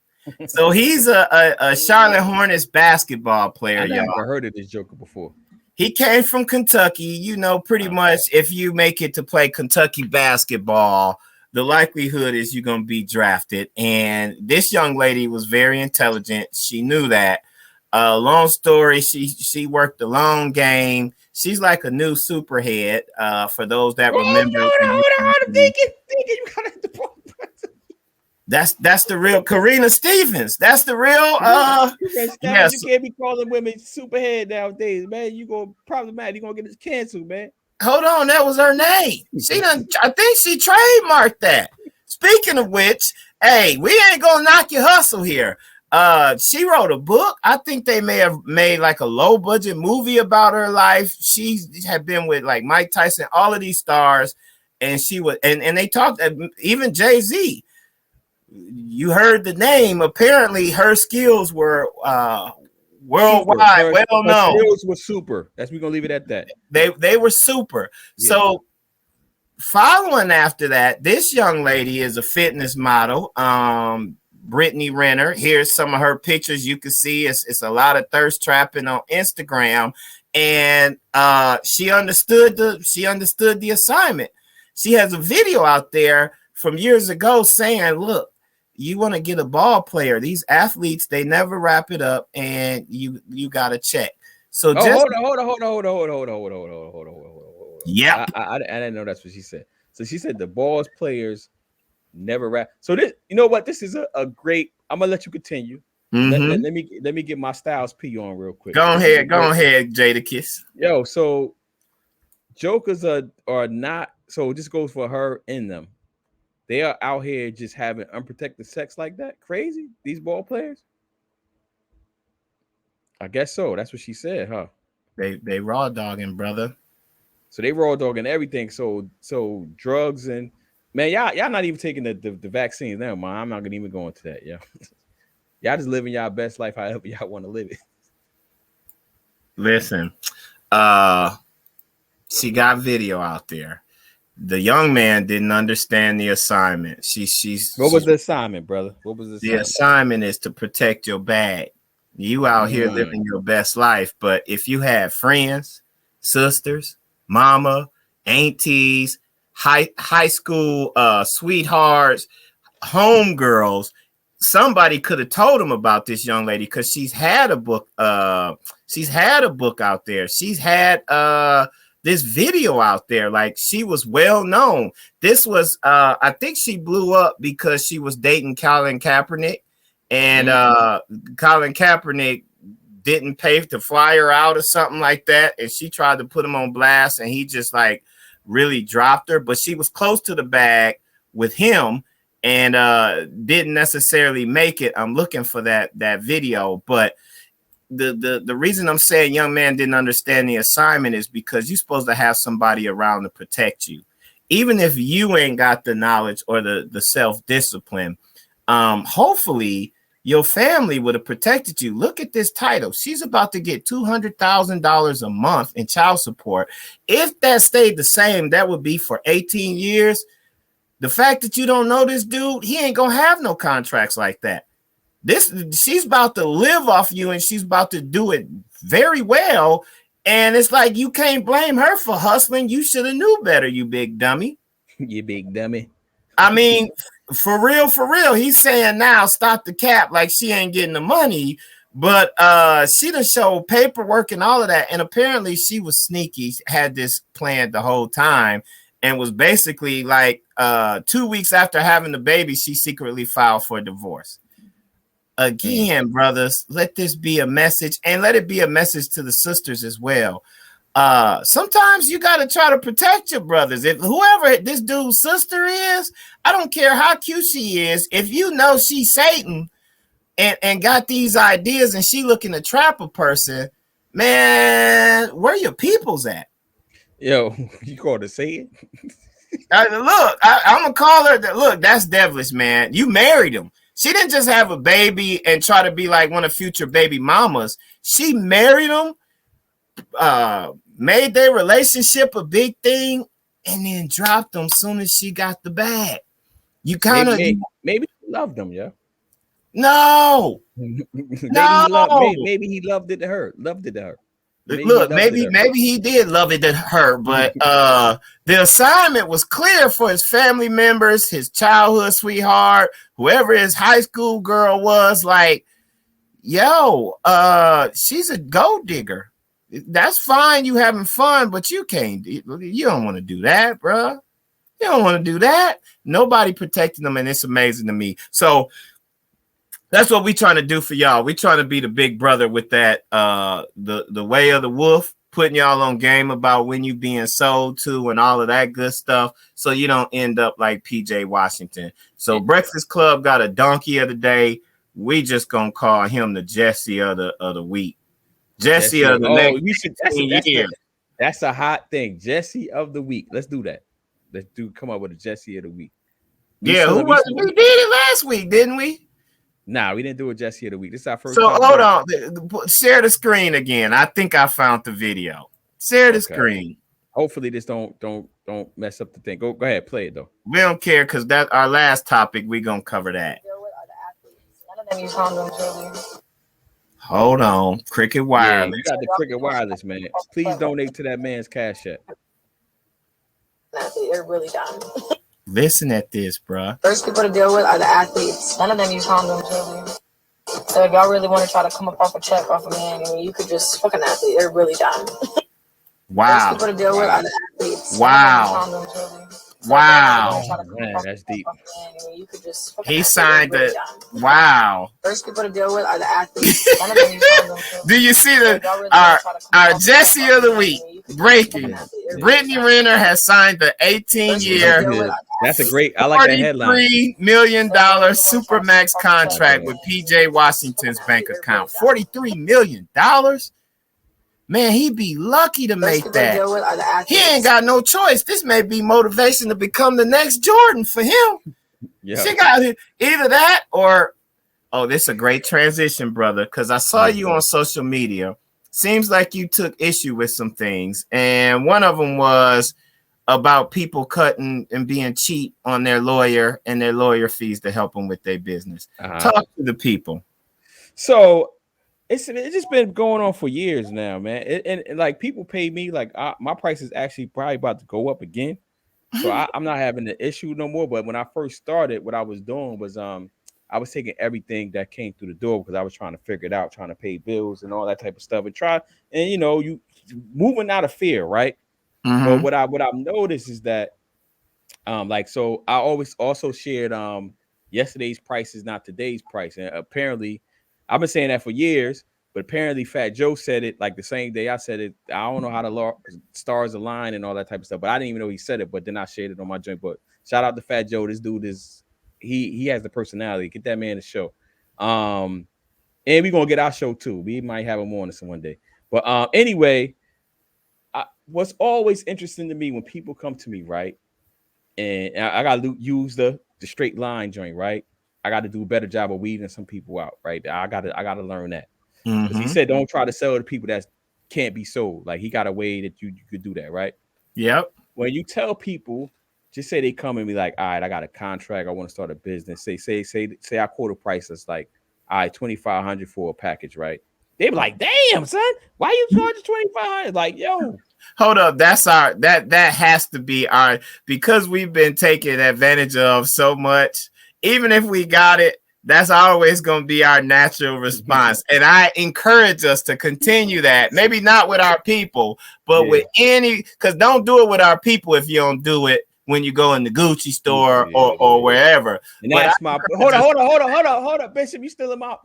Speaker 1: So he's a Charlotte Hornets basketball player.
Speaker 2: I never heard of this joker before.
Speaker 1: He came from Kentucky. Pretty much if you make it to play Kentucky basketball, the likelihood is you're going to be drafted. And this young lady was very intelligent. She knew that. Long story, she worked the long game. She's like a new superhead. For those that remember.
Speaker 2: Hold on, thinking you got to hit the ball.
Speaker 1: That's the real Karina Stevens. That's the real.
Speaker 2: Yes. You can't be calling women superhead nowadays, man. You gonna problematic. You gonna get this canceled, man.
Speaker 1: Hold on, that was her name. I think she trademarked that. Speaking of which, hey, we ain't gonna knock your hustle here. She wrote a book. I think they may have made like a low budget movie about her life. She had been with like Mike Tyson, all of these stars, and she was, and they talked, even Jay-Z. You heard the name. Apparently, her skills were worldwide, well known.
Speaker 2: Skills were super. We're gonna leave it at that.
Speaker 1: They were super. Yeah. So, following after that, this young lady is a fitness model. Brittany Renner. Here's some of her pictures. You can see it's a lot of thirst trapping on Instagram, and she understood the assignment. She has a video out there from years ago saying, look, you want to get a ball player. These athletes, they never wrap it up, and you got to check. So just
Speaker 2: hold on.
Speaker 1: Yeah,
Speaker 2: I didn't know that's what she said. So she said the balls players never wrap. So this, you know what? This is a great. I'm gonna let you continue. Let me get my Styles P on real quick.
Speaker 1: Go ahead, Jadakiss.
Speaker 2: Yo, so jokers are not. So this goes for her and them. They are out here just having unprotected sex like that. Crazy, these ball players. I guess so. That's what she said, huh?
Speaker 1: They raw dogging, brother.
Speaker 2: So they raw dogging everything. So drugs and man, y'all not even taking the vaccines now, man. I'm not gonna even go into that, yeah. Y'all just living y'all best life however y'all want to live it.
Speaker 1: Listen, she got video out there. The young man didn't understand the assignment.
Speaker 2: What was the assignment, brother? What was the assignment?
Speaker 1: The assignment is to protect your bag. You out here living your best life, but if you have friends, sisters, mama, aunties, high school sweethearts, homegirls, somebody could have told them about this young lady because she's had a book. She's had a book out there. She's had this video out there. Like, she was well known. This was I think she blew up because she was dating Colin Kaepernick, and Colin Kaepernick didn't pay to fly her out or something like that, and she tried to put him on blast, and he just like really dropped her. But she was close to the bag with him and didn't necessarily make it. I'm looking for that video, but the reason I'm saying young man didn't understand the assignment is because you're supposed to have somebody around to protect you, even if you ain't got the knowledge or the self-discipline. Hopefully your family would have protected you. Look at this title. She's about to get $200,000 a month in child support. If that stayed the same, that would be for 18 years. The fact that you don't know this dude, he ain't gonna have no contracts like that. She's about to live off you, and she's about to do it very well. And it's like, you can't blame her for hustling. You should have knew better, you big dummy.
Speaker 2: You big dummy.
Speaker 1: I mean, for real. He's saying now, stop the cap, like she ain't getting the money. But she done showed paperwork and all of that. And apparently she was sneaky, had this planned the whole time, and was basically like 2 weeks after having the baby, she secretly filed for divorce. Again, brothers, let this be a message, and let it be a message to the sisters as well. Sometimes you got to try to protect your brothers. If whoever this dude's sister is, I don't care how cute she is, if you know she's Satan and got these ideas and she looking to trap a person, man, where your peoples at?
Speaker 2: Yo, you called her Satan?
Speaker 1: Look, I'm gonna call her. Look, that's devilish, man. You married him. She didn't just have a baby and try to be like one of future baby mamas. She married him, made their relationship a big thing, and then dropped them soon as she got the bag. You kind of
Speaker 2: maybe he loved them, yeah.
Speaker 1: No,
Speaker 2: maybe he loved it to her.
Speaker 1: Maybe he did love it to her, but the assignment was clear for his family members, his childhood sweetheart, whoever his high school girl was. Like, yo, she's a gold digger. That's fine, you having fun, but you don't want to do that, bro. You don't want to do that. Nobody protecting them, and it's amazing to me. So that's what we trying to do for y'all. We trying to be the big brother with that, the way of the wolf, putting y'all on game about when you being sold to and all of that good stuff, so you don't end up like PJ Washington. So Breakfast Club got a donkey of the day. We just gonna call him the Jesse of the week. Jesse of the next.
Speaker 2: That's a hot thing. Jesse of the week. Let's do that. Come up with a Jesse of the week. We did
Speaker 1: it last week, didn't we?
Speaker 2: Nah, we didn't do a Jesse of the week. This is our first.
Speaker 1: So hold on. Share the screen again. I think I found the video. Share the screen.
Speaker 2: Hopefully this don't mess up the thing. Go ahead, play it though.
Speaker 1: We don't care because that's our last topic. We're gonna cover that.
Speaker 4: None of them use condoms,
Speaker 1: Hold on. Cricket Wireless.
Speaker 2: Yeah, you got the Cricket Wireless, man. Please donate to that man's Cash App.
Speaker 4: They're really dumb.
Speaker 1: Listen at this, bruh.
Speaker 4: First people to deal with are the athletes. None of them use condoms, really. So if y'all really want to try to come up off a check off a man, I mean, you could just fuck an athlete. They're really done.
Speaker 1: Wow.
Speaker 4: First people to deal with are the athletes.
Speaker 1: Wow.
Speaker 4: None of them use condoms, really.
Speaker 1: Wow.
Speaker 2: Man, that's deep.
Speaker 4: You could just fuck
Speaker 1: He signed it. Wow.
Speaker 4: First people to deal with are the athletes. None of them use condoms,
Speaker 1: Do you see our Jesse of the week? Breaking. Brittany Renner has signed the 18-year.
Speaker 2: That's a great. I like that headline.
Speaker 1: $43 million Supermax contract with PJ Washington's bank account. $43 million. Man, he'd be lucky to make that. He ain't got no choice. This may be motivation to become the next Jordan for him. Yeah. She got either that or, oh, this is a great transition, brother, because I saw you on social media. Seems like you took issue with some things, and one of them was about people cutting and being cheap on their lawyer and their lawyer fees to help them with their business. Talk to the people.
Speaker 2: So it's just been going on for years now, man. And like people pay me like my price is actually probably about to go up again. So I'm not having the issue no more. But when I first started, what I was doing was I was taking everything that came through the door because I was trying to figure it out, trying to pay bills and all that type of stuff, and you know, you moving out of fear, right? But what I've noticed is that like, so I always also shared yesterday's price is not today's price, and apparently I've been saying that for years, but apparently Fat Joe said it like the same day I said it. I don't know how the stars align and all that type of stuff, but I didn't even know he said it. But then I shared it on my joint. But shout out to Fat Joe. This dude is he has the personality. Get that man a show. And we're gonna get our show too. We might have him on this one day. But anyway, what's always interesting to me when people come to me, right? And I gotta use the straight line joint, right? I got to do a better job of weeding some people out, right? I gotta learn that. Because he said, don't try to sell to people that can't be sold. Like he got a way that you could do that, right?
Speaker 1: Yep.
Speaker 2: When you tell people, just say they come and be like, all right, I got a contract, I want to start a business. Say I quote a price that's like, all right, $2,500 for a package, right? They be like, damn, son, why you charging $2,500? Like, yo.
Speaker 1: Hold up, that's our that has to be our, because we've been taken advantage of so much. Even if we got it, that's always going to be our natural response. And I encourage us to continue that. Maybe not with our people, but with because don't do it with our people if you don't do it when you go in the Gucci store or wherever.
Speaker 2: And that's my hold on, Bishop. You still in my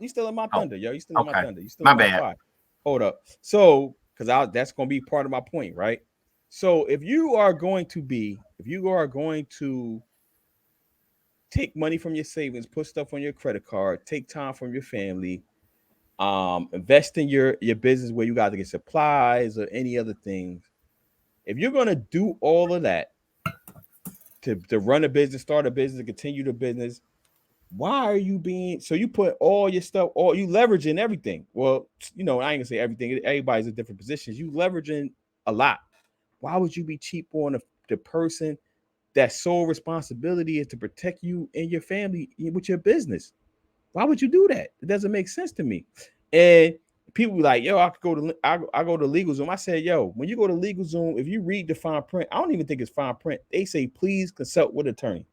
Speaker 2: thunder, yo. You still in my thunder. You still
Speaker 1: my
Speaker 2: in
Speaker 1: bad.
Speaker 2: Fire. Hold up. So because that's going to be part of my point, right? So if you are going to take money from your savings, put stuff on your credit card, take time from your family, invest in your business where you got to get supplies or any other things. If you're going to do all of that to run a business, start a business, continue the business, why are you you put all your stuff, you leveraging everything? Well, you know, I ain't gonna say everything. Everybody's in different positions. You leveraging a lot. Why would you be cheap on the person that sole responsibility is to protect you and your family with your business? Why would you do that? It doesn't make sense to me. And people be like, yo, I go to LegalZoom. I said, yo, when you go to LegalZoom, if you read the fine print, I don't even think it's fine print. They say, please consult with an attorney.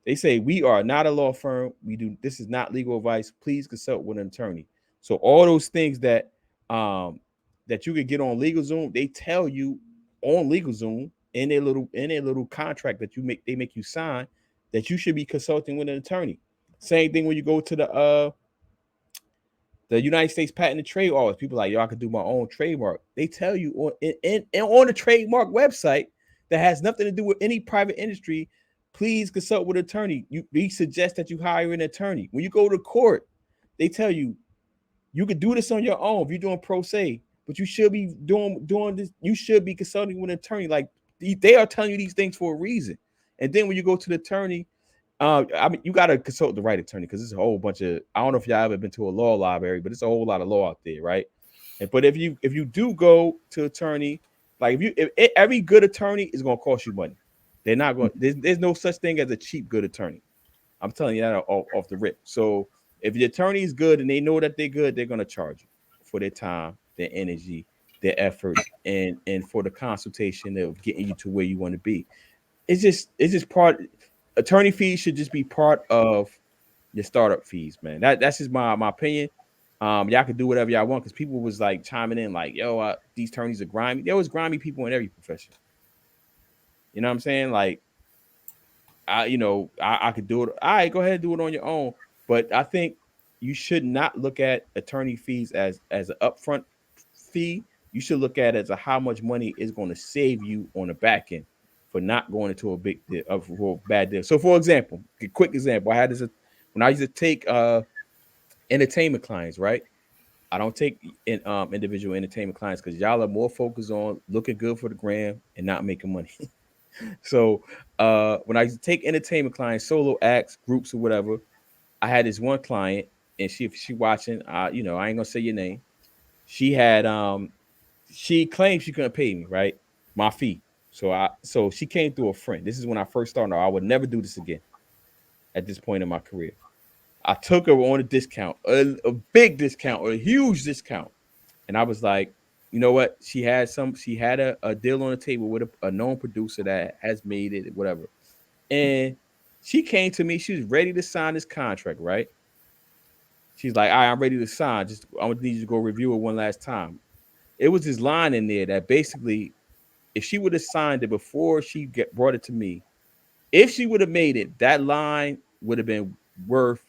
Speaker 2: They say, we are not a law firm. This is not legal advice. Please consult with an attorney. So all those things that you could get on LegalZoom, they tell you on LegalZoom in their little contract that they make you sign that you should be consulting with an attorney. Same thing when you go to the United States Patent and Trade Office. People are like, yo, I could do my own trademark. They tell you on the trademark website that has nothing to do with any private industry, please consult with an attorney. We suggest that you hire an attorney. When you go to court, they tell you you could do this on your own if you're doing pro se, but you should be doing this. You should be consulting with an attorney. Like they are telling you these things for a reason. And then when you go to the attorney, you got to consult the right attorney because there's a whole bunch of, I don't know if y'all ever been to a law library, but it's a whole lot of law out there, right? But if you do go to attorney, like if every good attorney is going to cost you money. They're not going. There's no such thing as a cheap good attorney. I'm telling you that off the rip. So if the attorney is good and they know that they're good, they're going to charge you for their time, their energy, their effort, and for the consultation of getting you to where you want to be. it's just part. Attorney fees should just be part of your startup fees, man. That's just my opinion. Y'all can do whatever y'all want, because people was like chiming in like, yo, these attorneys are grimy. There was grimy people in every profession. You know what I'm saying? Like, I could do it. All right, go ahead and do it on your own. But I think you should not look at attorney fees as an upfront fee. You should look at it as how much money is going to save you on the back end for not going into a big deal, for a bad deal. So, for example, a quick example, I had this when I used to take entertainment clients, right? I don't take individual entertainment clients because y'all are more focused on looking good for the gram and not making money. So when I used to take entertainment clients, solo acts, groups or whatever, I had this one client, and she watching, I ain't gonna say your name. She had she claimed she couldn't pay me, right? My fee. So she came through a friend. This is when I first started. I would never do this again at this point in my career. I took her on a discount, a big discount, or a huge discount. And I was like, you know what? She had a deal on the table with a known producer that has made it, whatever. And she came to me. She was ready to sign this contract, right? She's like, all right, I'm ready to sign. Just I need you to go review it one last time. It was this line in there that basically, if she would have signed it before she brought it to me, if she would have made it, that line would have been worth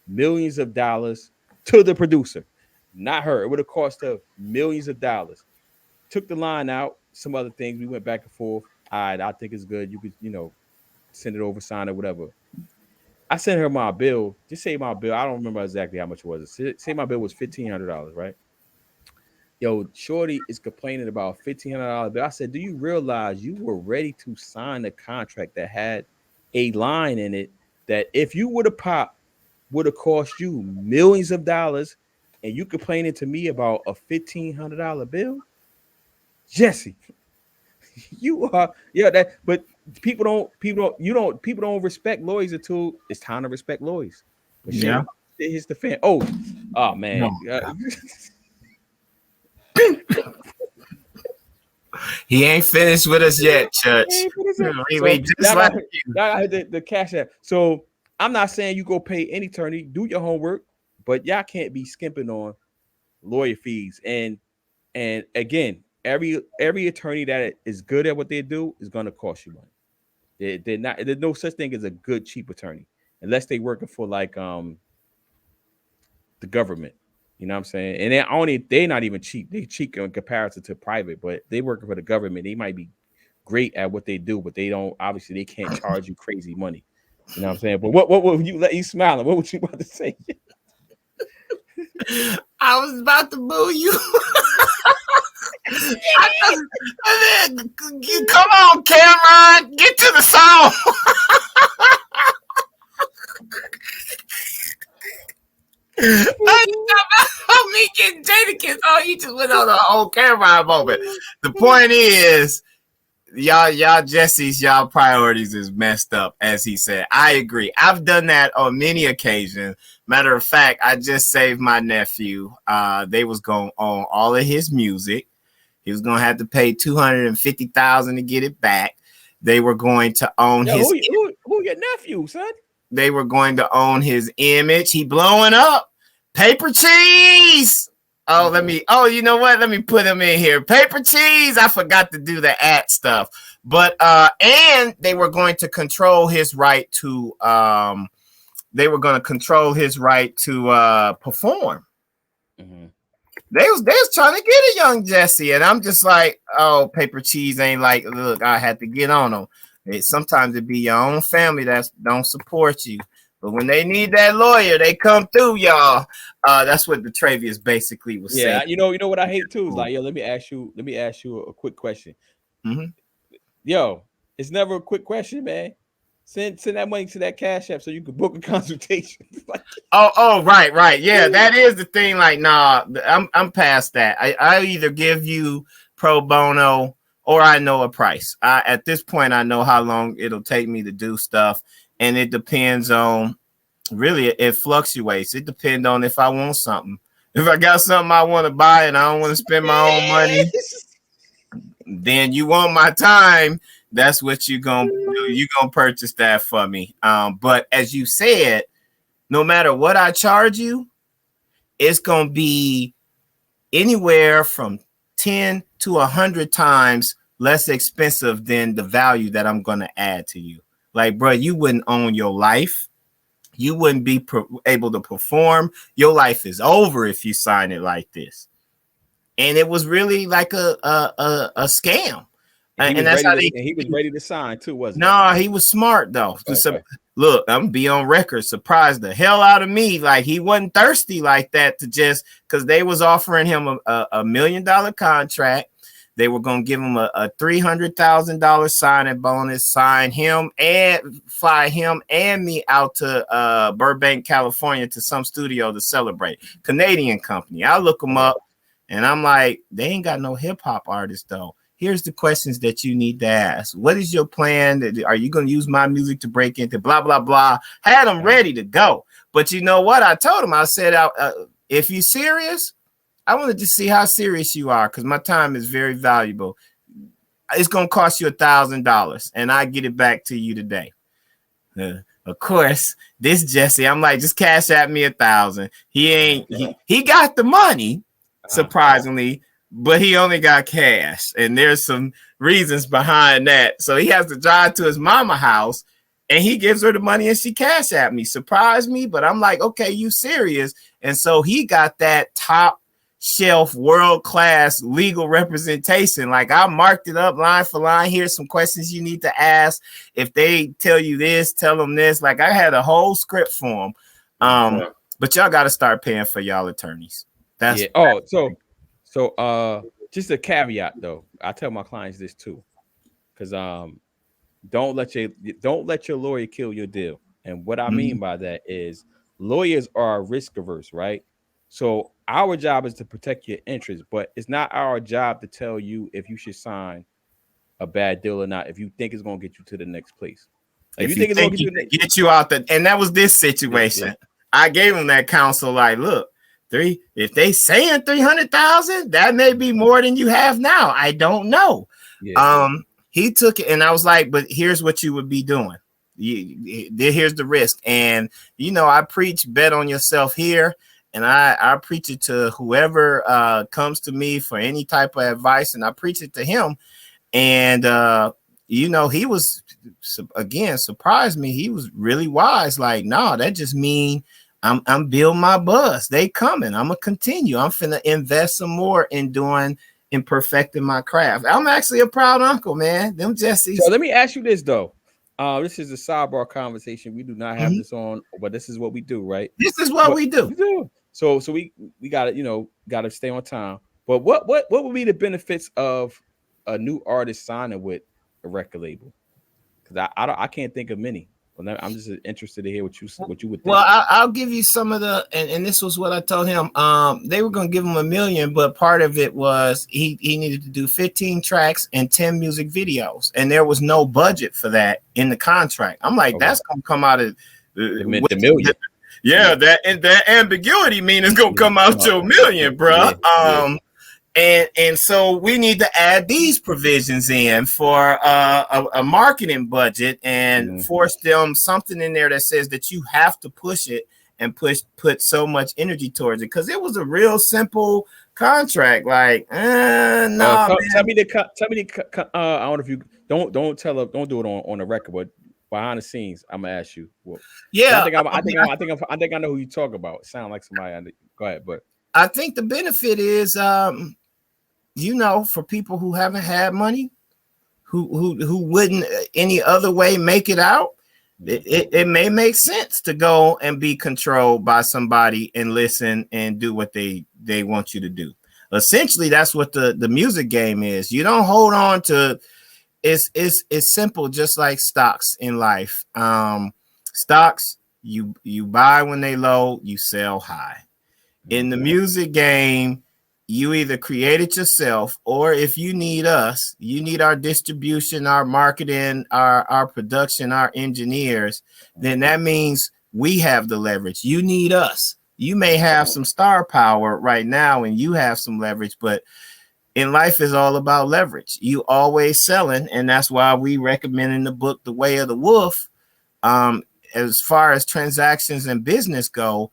Speaker 2: millions of dollars to the producer, not her. It would have cost her millions of dollars. Took the line out, some other things. We went back and forth. All right, I think it's good. You could, send it over, sign it, whatever. I sent her my bill. Just say my bill. I don't remember exactly how much it was. Say my bill was $1,500, right? Yo, shorty is complaining about $1,500 bill. I said, do you realize you were ready to sign a contract that had a line in it that if you would have popped, would have cost you millions of dollars, and you complaining to me about a $1,500 bill? Jesse, you are that. But people don't respect lawyers until it's time to respect lawyers. But
Speaker 1: yeah,
Speaker 2: here's the fan. Oh man.
Speaker 1: No. He ain't finished with us yet, Church. We just
Speaker 2: like the cash app. So I'm not saying you go pay any attorney, do your homework, but y'all can't be skimping on lawyer fees. And again, every attorney that is good at what they do is going to cost you money. They're not. There's no such thing as a good cheap attorney unless they working for like the government. You know what I'm saying? And they're not even cheap. They cheap in comparison to private, but they working for the government. They might be great at what they do, but they can't charge you crazy money. You know what I'm saying? But what would you let you smiling? What would you about to say?
Speaker 1: I was about to boo you. Come on, Cameron, get to the song. Me getting Jadakiss. Oh, you just went on the whole Cameron moment. The point is, y'all Jesse's, y'all priorities is messed up, as he said. I agree. I've done that on many occasions. Matter of fact, I just saved my nephew. They was going to own all of his music. He was going to have to pay $250,000 to get it back. They were going to own his.
Speaker 2: Who your nephew, son?
Speaker 1: They were going to own his image. He blowing up. Paper Cheese. You know what? Let me put him in here. Paper Cheese. I forgot to do the ad stuff. But and they were going to control his right to perform. Mm-hmm. They was trying to get a young Jesse, and I'm just like, oh, Paper Cheese ain't like, look, I had to get on them. Sometimes it be your own family that don't support you. But when they need that lawyer, they come through, y'all. That's what the Travius basically was saying.
Speaker 2: Yeah, you know what I hate too is like, yo, let me ask you a quick question.
Speaker 1: Mm-hmm.
Speaker 2: Yo, it's never a quick question, man. Send that money to that Cash App so you can book a consultation.
Speaker 1: Right. Yeah, that is the thing. Like, nah, I'm past that. I either give you pro bono or I know a price. At this point, I know how long it'll take me to do stuff. And it depends on, really, it fluctuates. It depends on if I want something. If I got something I want to buy and I don't want to spend my own money, then you want my time, That's what you gonna do. You gonna purchase that for me. But as you said, no matter what I charge you, it's gonna be anywhere from 10 to 100 times less expensive than the value that I'm gonna add to you. Like, bro, you wouldn't own your life. You wouldn't be able to perform. Your life is over if you sign it like this. And it was really like a scam.
Speaker 2: And that's how he was ready to sign too, wasn't he?
Speaker 1: No, he was smart though. Okay. Look, I'm be on record, surprised the hell out of me. Like, he wasn't thirsty like that to just because they was offering him a $1 million contract. They were going to give him a $300,000 signing bonus, sign him and fly him and me out to Burbank, California to some studio to celebrate. Canadian company. I look them up and I'm like, they ain't got no hip hop artists though. Here's the questions that you need to ask. What is your plan? Are you going to use my music to break into blah, blah, blah? Had them ready to go. But you know what? I told him, I said, if you're serious, I wanted to see how serious you are because my time is very valuable. It's going to cost you $1,000 and I get it back to you today. Of course, this Jesse, I'm like, just cash at me $1,000. He got the money, surprisingly, but he only got cash. And there's some reasons behind that. So he has to drive to his mama house and he gives her the money and she cash at me. Surprised me, but I'm like, okay, you serious? And so he got that top shelf world-class legal representation. Like, I marked it up line for line. Here's some questions you need to ask. If they tell you this, tell them this. Like, I had a whole script for them. But y'all got to start paying for y'all attorneys. That's
Speaker 2: So just a caveat though. I tell my clients this too, because don't let your lawyer kill your deal. And what I mean by that is lawyers are risk averse, right? So our job is to protect your interests, but it's not our job to tell you if you should sign a bad deal or not. If you think it's going to get you to the next place,
Speaker 1: if you think it's going to get you out there, and that was this situation. Yeah. I gave him that counsel. Like, look. If they saying 300,000, that may be more than you have now. I don't know. Yeah. He took it, and I was like, but here's what you would be doing. Here's the risk. And I preach bet on yourself here, and I preach it to whoever comes to me for any type of advice, and I preach it to him. And he was again surprised me. He was really wise. Like, no, that just mean I'm building my buzz. They coming. I'm gonna continue. I'm finna invest some more in perfecting my craft. I'm actually a proud uncle, man. Them Jesse.
Speaker 2: So let me ask you this though. This is a sidebar conversation. We do not have this on, but this is what we do, right?
Speaker 1: This is what we do.
Speaker 2: So we gotta stay on time. But what would be the benefits of a new artist signing with a record label? Because I can't think of many. Well, I'm just interested to hear what you would think.
Speaker 1: Well, I'll give you some of the, and this was what I told him. They were going to give him $1 million, but part of it was he needed to do 15 tracks and 10 music videos, and there was no budget for that in the contract. I'm like, that's going to come out of
Speaker 2: the million.
Speaker 1: Yeah, that ambiguity mean it's going to come out to $1 million, bro. And so we need to add these provisions in for a marketing budget and force them something in there that says that you have to push it and put so much energy towards it, because it was a real simple contract. Like, no.
Speaker 2: Tell me the. I don't know if you don't do it on the record, but behind the scenes, I'm gonna ask you. Well,
Speaker 1: yeah,
Speaker 2: I think I know who you talk about. Sound like somebody. Go ahead, but
Speaker 1: I think the benefit is for people who haven't had money, who wouldn't any other way make it out, it may make sense to go and be controlled by somebody and listen and do what they want you to do. Essentially, that's what the music game is. You don't hold on to it's simple, just like stocks in life. Stocks, you buy when they low, you sell high. In the music game, you either create it yourself, or if you need us, you need our distribution, our marketing, our production, our engineers, then that means we have the leverage. You need us. You may have some star power right now and you have some leverage, but in life is all about leverage. You always selling, and that's why we recommend in the book The Way of the Wolf. As far as transactions and business go,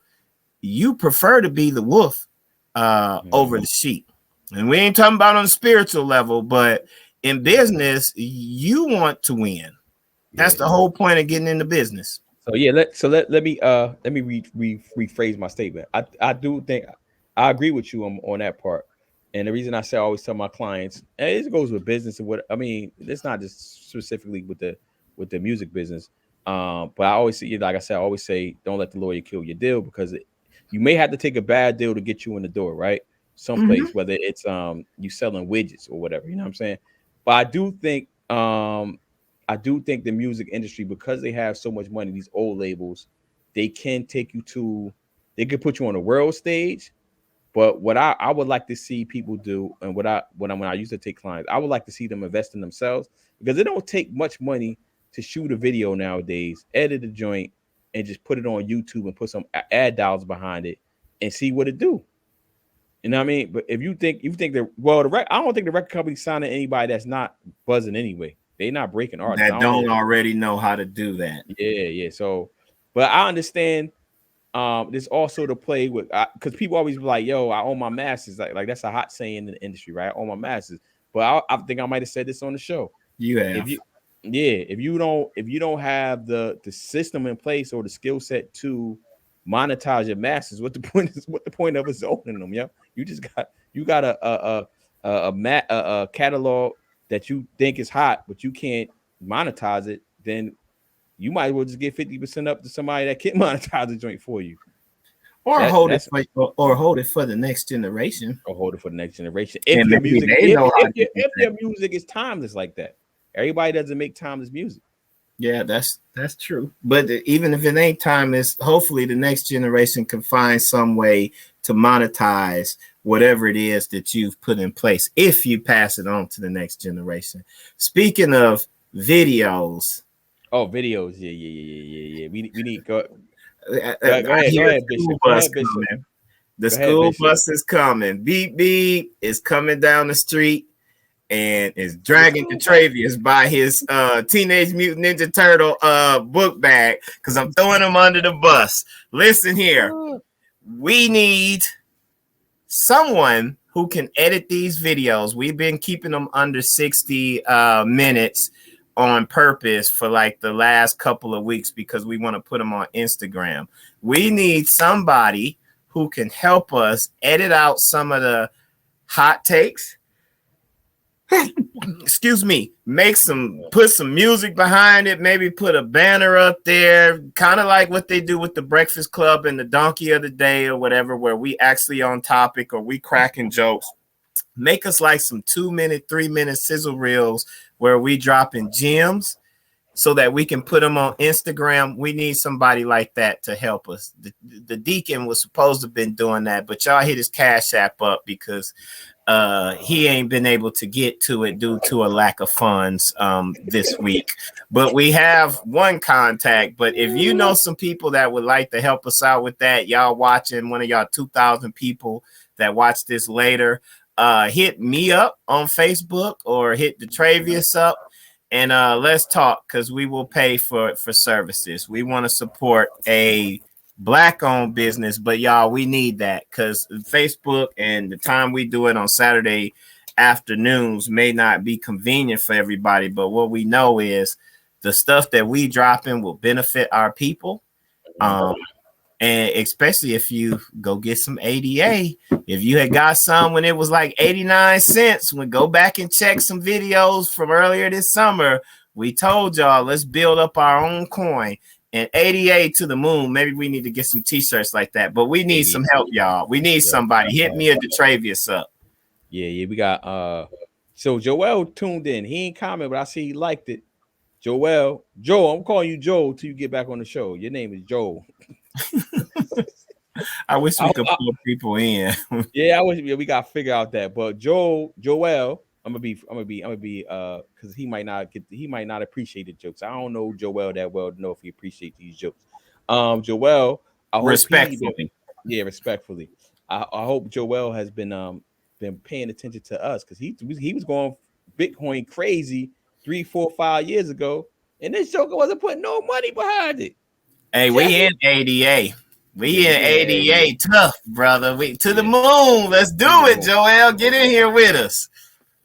Speaker 1: you prefer to be the wolf over the sheep. And we ain't talking about on a spiritual level, but in business, you want to win. That's the whole point of getting into business.
Speaker 2: So yeah, let me rephrase my statement. I do think I agree with you on that part. And the reason I say I always tell my clients, and it goes with business and what I mean, it's not just specifically with the music business. But I always say, like I said, I always say, don't let the lawyer kill your deal, because you may have to take a bad deal to get you in the door, right? Someplace, whether it's you selling widgets or whatever, you know what I'm saying? But I do think the music industry, because they have so much money, these old labels, they can put you on a world stage. But what I would like to see people do, and when I used to take clients, I would like to see them invest in themselves, because it don't take much money to shoot a video nowadays, edit a joint, and just put it on YouTube and put some ad dollars behind it and see what it do. You know what I mean? But if you think that, well, I don't think the record company signing anybody that's not buzzing anyway. They're not breaking artists.
Speaker 1: That don't already know how to do that.
Speaker 2: Yeah. So, but I understand. There's also to play with, because people always be like, "Yo, I own my masters." Like that's a hot saying in the industry, right? I own my masters. But I think I might have said this on the show.
Speaker 1: You have.
Speaker 2: If you don't have the system in place or the skill set to monetize your masters, what the point of us owning them? Yeah, you got a catalog that you think is hot, but you can't monetize it. Then you might as well just get 50% up to somebody that can monetize the joint for you.
Speaker 1: Or hold it for the next generation.
Speaker 2: Or hold it for the next generation. If your music is timeless like that. Everybody doesn't make timeless music.
Speaker 1: Yeah, that's true. But even if it ain't timeless, hopefully the next generation can find some way to monetize whatever it is that you've put in place, if you pass it on to the next generation. Speaking of videos.
Speaker 2: Oh, videos. Yeah. We need go ahead, Bishop.
Speaker 1: The school bus is coming. Beep beep is coming down the street and is dragging Detravius by his Teenage Mutant Ninja Turtle book bag, because I'm throwing him under the bus. Listen here. We need someone who can edit these videos. We've been keeping them under 60 minutes on purpose for like the last couple of weeks, because we want to put them on Instagram. We need somebody who can help us edit out some of the hot takes. Excuse me, put some music behind it, maybe put a banner up there, kind of like what they do with the Breakfast Club and the Donkey of the Day or whatever, where we actually on topic or we cracking jokes. Make us like some 2-minute, 3-minute sizzle reels where we dropping gems so that we can put them on Instagram. We need somebody like that to help us. The Deacon was supposed to have been doing that, but y'all hit his Cash App up because he ain't been able to get to it due to a lack of funds this week. But we have one contact. But if you know some people that would like to help us out with that, y'all watching, one of y'all 2,000 people that watch this later, hit me up on Facebook or hit Detravius up, and let's talk, because we will pay for services. We want to support a Black-owned business, but y'all, we need that, because Facebook and the time we do it on Saturday afternoons may not be convenient for everybody. But what we know is the stuff that we drop in will benefit our people. And especially if you go get some ADA, if you had got some when it was like 89 cents, we go back and check some videos from earlier this summer. We told y'all, let's build up our own coin. And ADA to the moon. Maybe we need to get some t-shirts like that, but we need some help, y'all. We need somebody. Hit me at Detravius up.
Speaker 2: Yeah. We got so Joel tuned in. He ain't comment, but I see he liked it. Joel, I'm calling you Joel till you get back on the show. Your name is Joel.
Speaker 1: I wish we could pull people in.
Speaker 2: Yeah, I wish we got to figure out that. But Joel, I'm gonna be because he might not appreciate the jokes. I don't know Joel that well to know if he appreciates these jokes. Joel, I hope
Speaker 1: respectfully.
Speaker 2: Respectfully. I hope Joel has been than paying attention to us, because he was going Bitcoin crazy 3, 4, 5 years ago, and this joker wasn't putting no money behind it.
Speaker 1: Hey, we in ADA. We in ADA tough, brother. We to the moon. Let's do it, Joel. Get in here with us.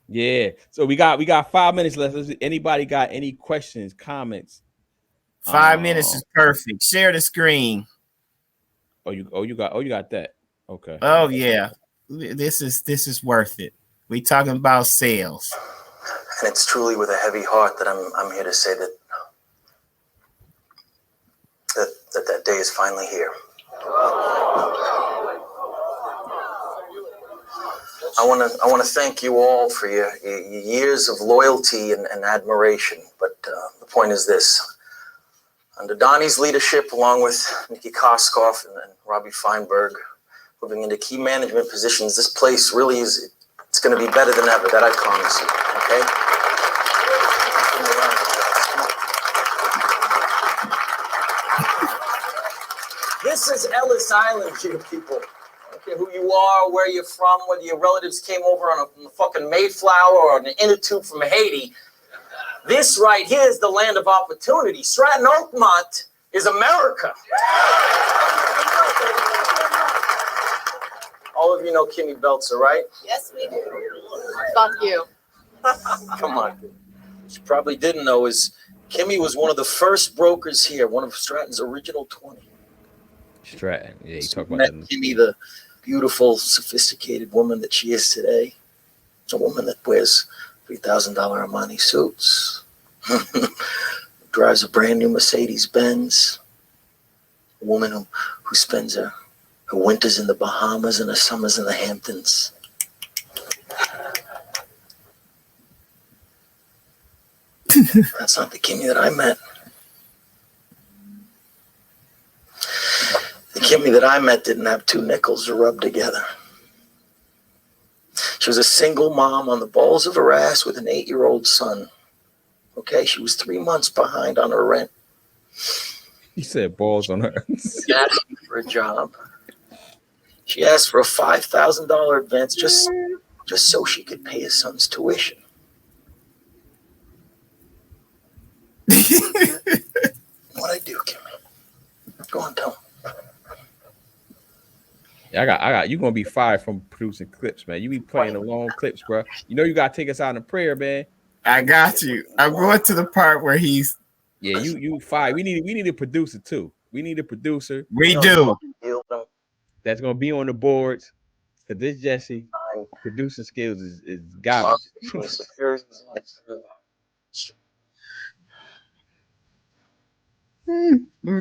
Speaker 2: Yeah. So we got 5 minutes left. Anybody got any questions, comments?
Speaker 1: 5 minutes is perfect. Share the screen.
Speaker 2: You got that. Okay.
Speaker 1: Oh yeah. This is worth it. We talking about sales.
Speaker 5: And it's truly with a heavy heart that I'm here to say that day is finally here. I want to thank you all for your years of loyalty and admiration. But the point is this: under Donnie's leadership, along with Nikki Koskoff and Robbie Feinberg, moving into key management positions, this place really is. It's going to be better than ever. That I promise you. Okay. This is Ellis Island, you people. I don't care who you are, where you're from, whether your relatives came over on a fucking Mayflower or an inner tube from Haiti. This right here is the land of opportunity. Stratton Oakmont is America. All of you know Kimmy Belzer, right?
Speaker 6: Yes, we do. Fuck you.
Speaker 5: Come on. What you probably didn't know is Kimmy was one of the first brokers here, one of Stratton's original 20.
Speaker 2: Stratton. Yeah, you talk about
Speaker 5: met
Speaker 2: that.
Speaker 5: Kimmy, the beautiful, sophisticated woman that she is today. It's a woman that wears $3,000 Armani suits, drives a brand new Mercedes-Benz, a woman who spends her winters in the Bahamas and her summers in the Hamptons. That's not the Kimmy that I met. The Kimmy that I met didn't have 2 nickels to rub together. She was a single mom on the balls of her ass with an 8-year-old son. Okay, she was 3 months behind on her rent.
Speaker 2: He said balls on her.
Speaker 5: She asked for a job. She asked for a $5,000 advance just so she could pay his son's tuition. What'd I do, Kimmy? Go on, tell him.
Speaker 2: Yeah, I got you gonna be fired from producing clips, man. You be playing the long clips, bro. You know you gotta take us out in prayer, man.
Speaker 1: I got you. I'm going to the part where he's.
Speaker 2: Yeah, you fired. We need a producer too. We need a producer.
Speaker 1: We do.
Speaker 2: That's gonna be on the boards. Cause this Jesse producing skills is garbage.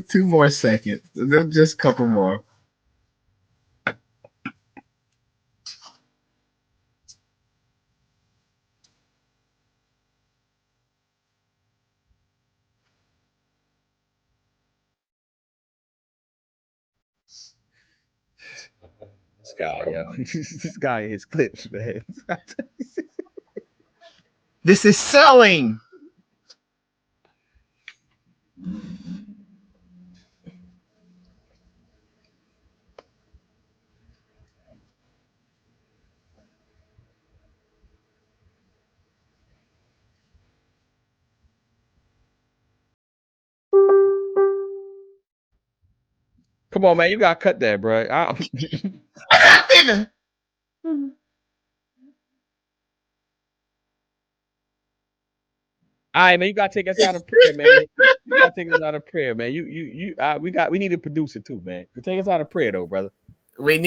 Speaker 1: 2 more seconds. Just a couple more.
Speaker 2: This guy, yo. This guy in his clips, man.
Speaker 1: This is selling.
Speaker 2: Come on, man. You gotta cut that, bro. All right, man. You gotta take us out of prayer, man. You gotta take us out of prayer, man. We need a producer too, man. Take us out of prayer, though, brother.
Speaker 1: We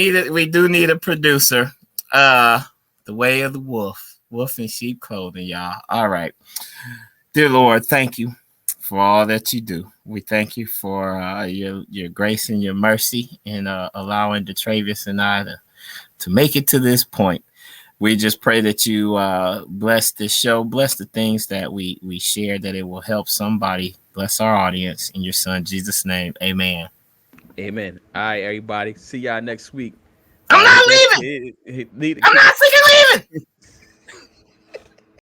Speaker 1: do need a producer. The way of the wolf in sheep clothing, y'all. All right, dear Lord, thank you for all that you do. We thank you for your grace and your mercy in allowing Detravius and I to make it to this point. We just pray that you bless this show, bless the things that we share, that it will help somebody. Bless our audience in your son Jesus' name. Amen.
Speaker 2: Amen. All right, everybody. See y'all next week.
Speaker 1: I'm not leaving. I'm not freaking leaving.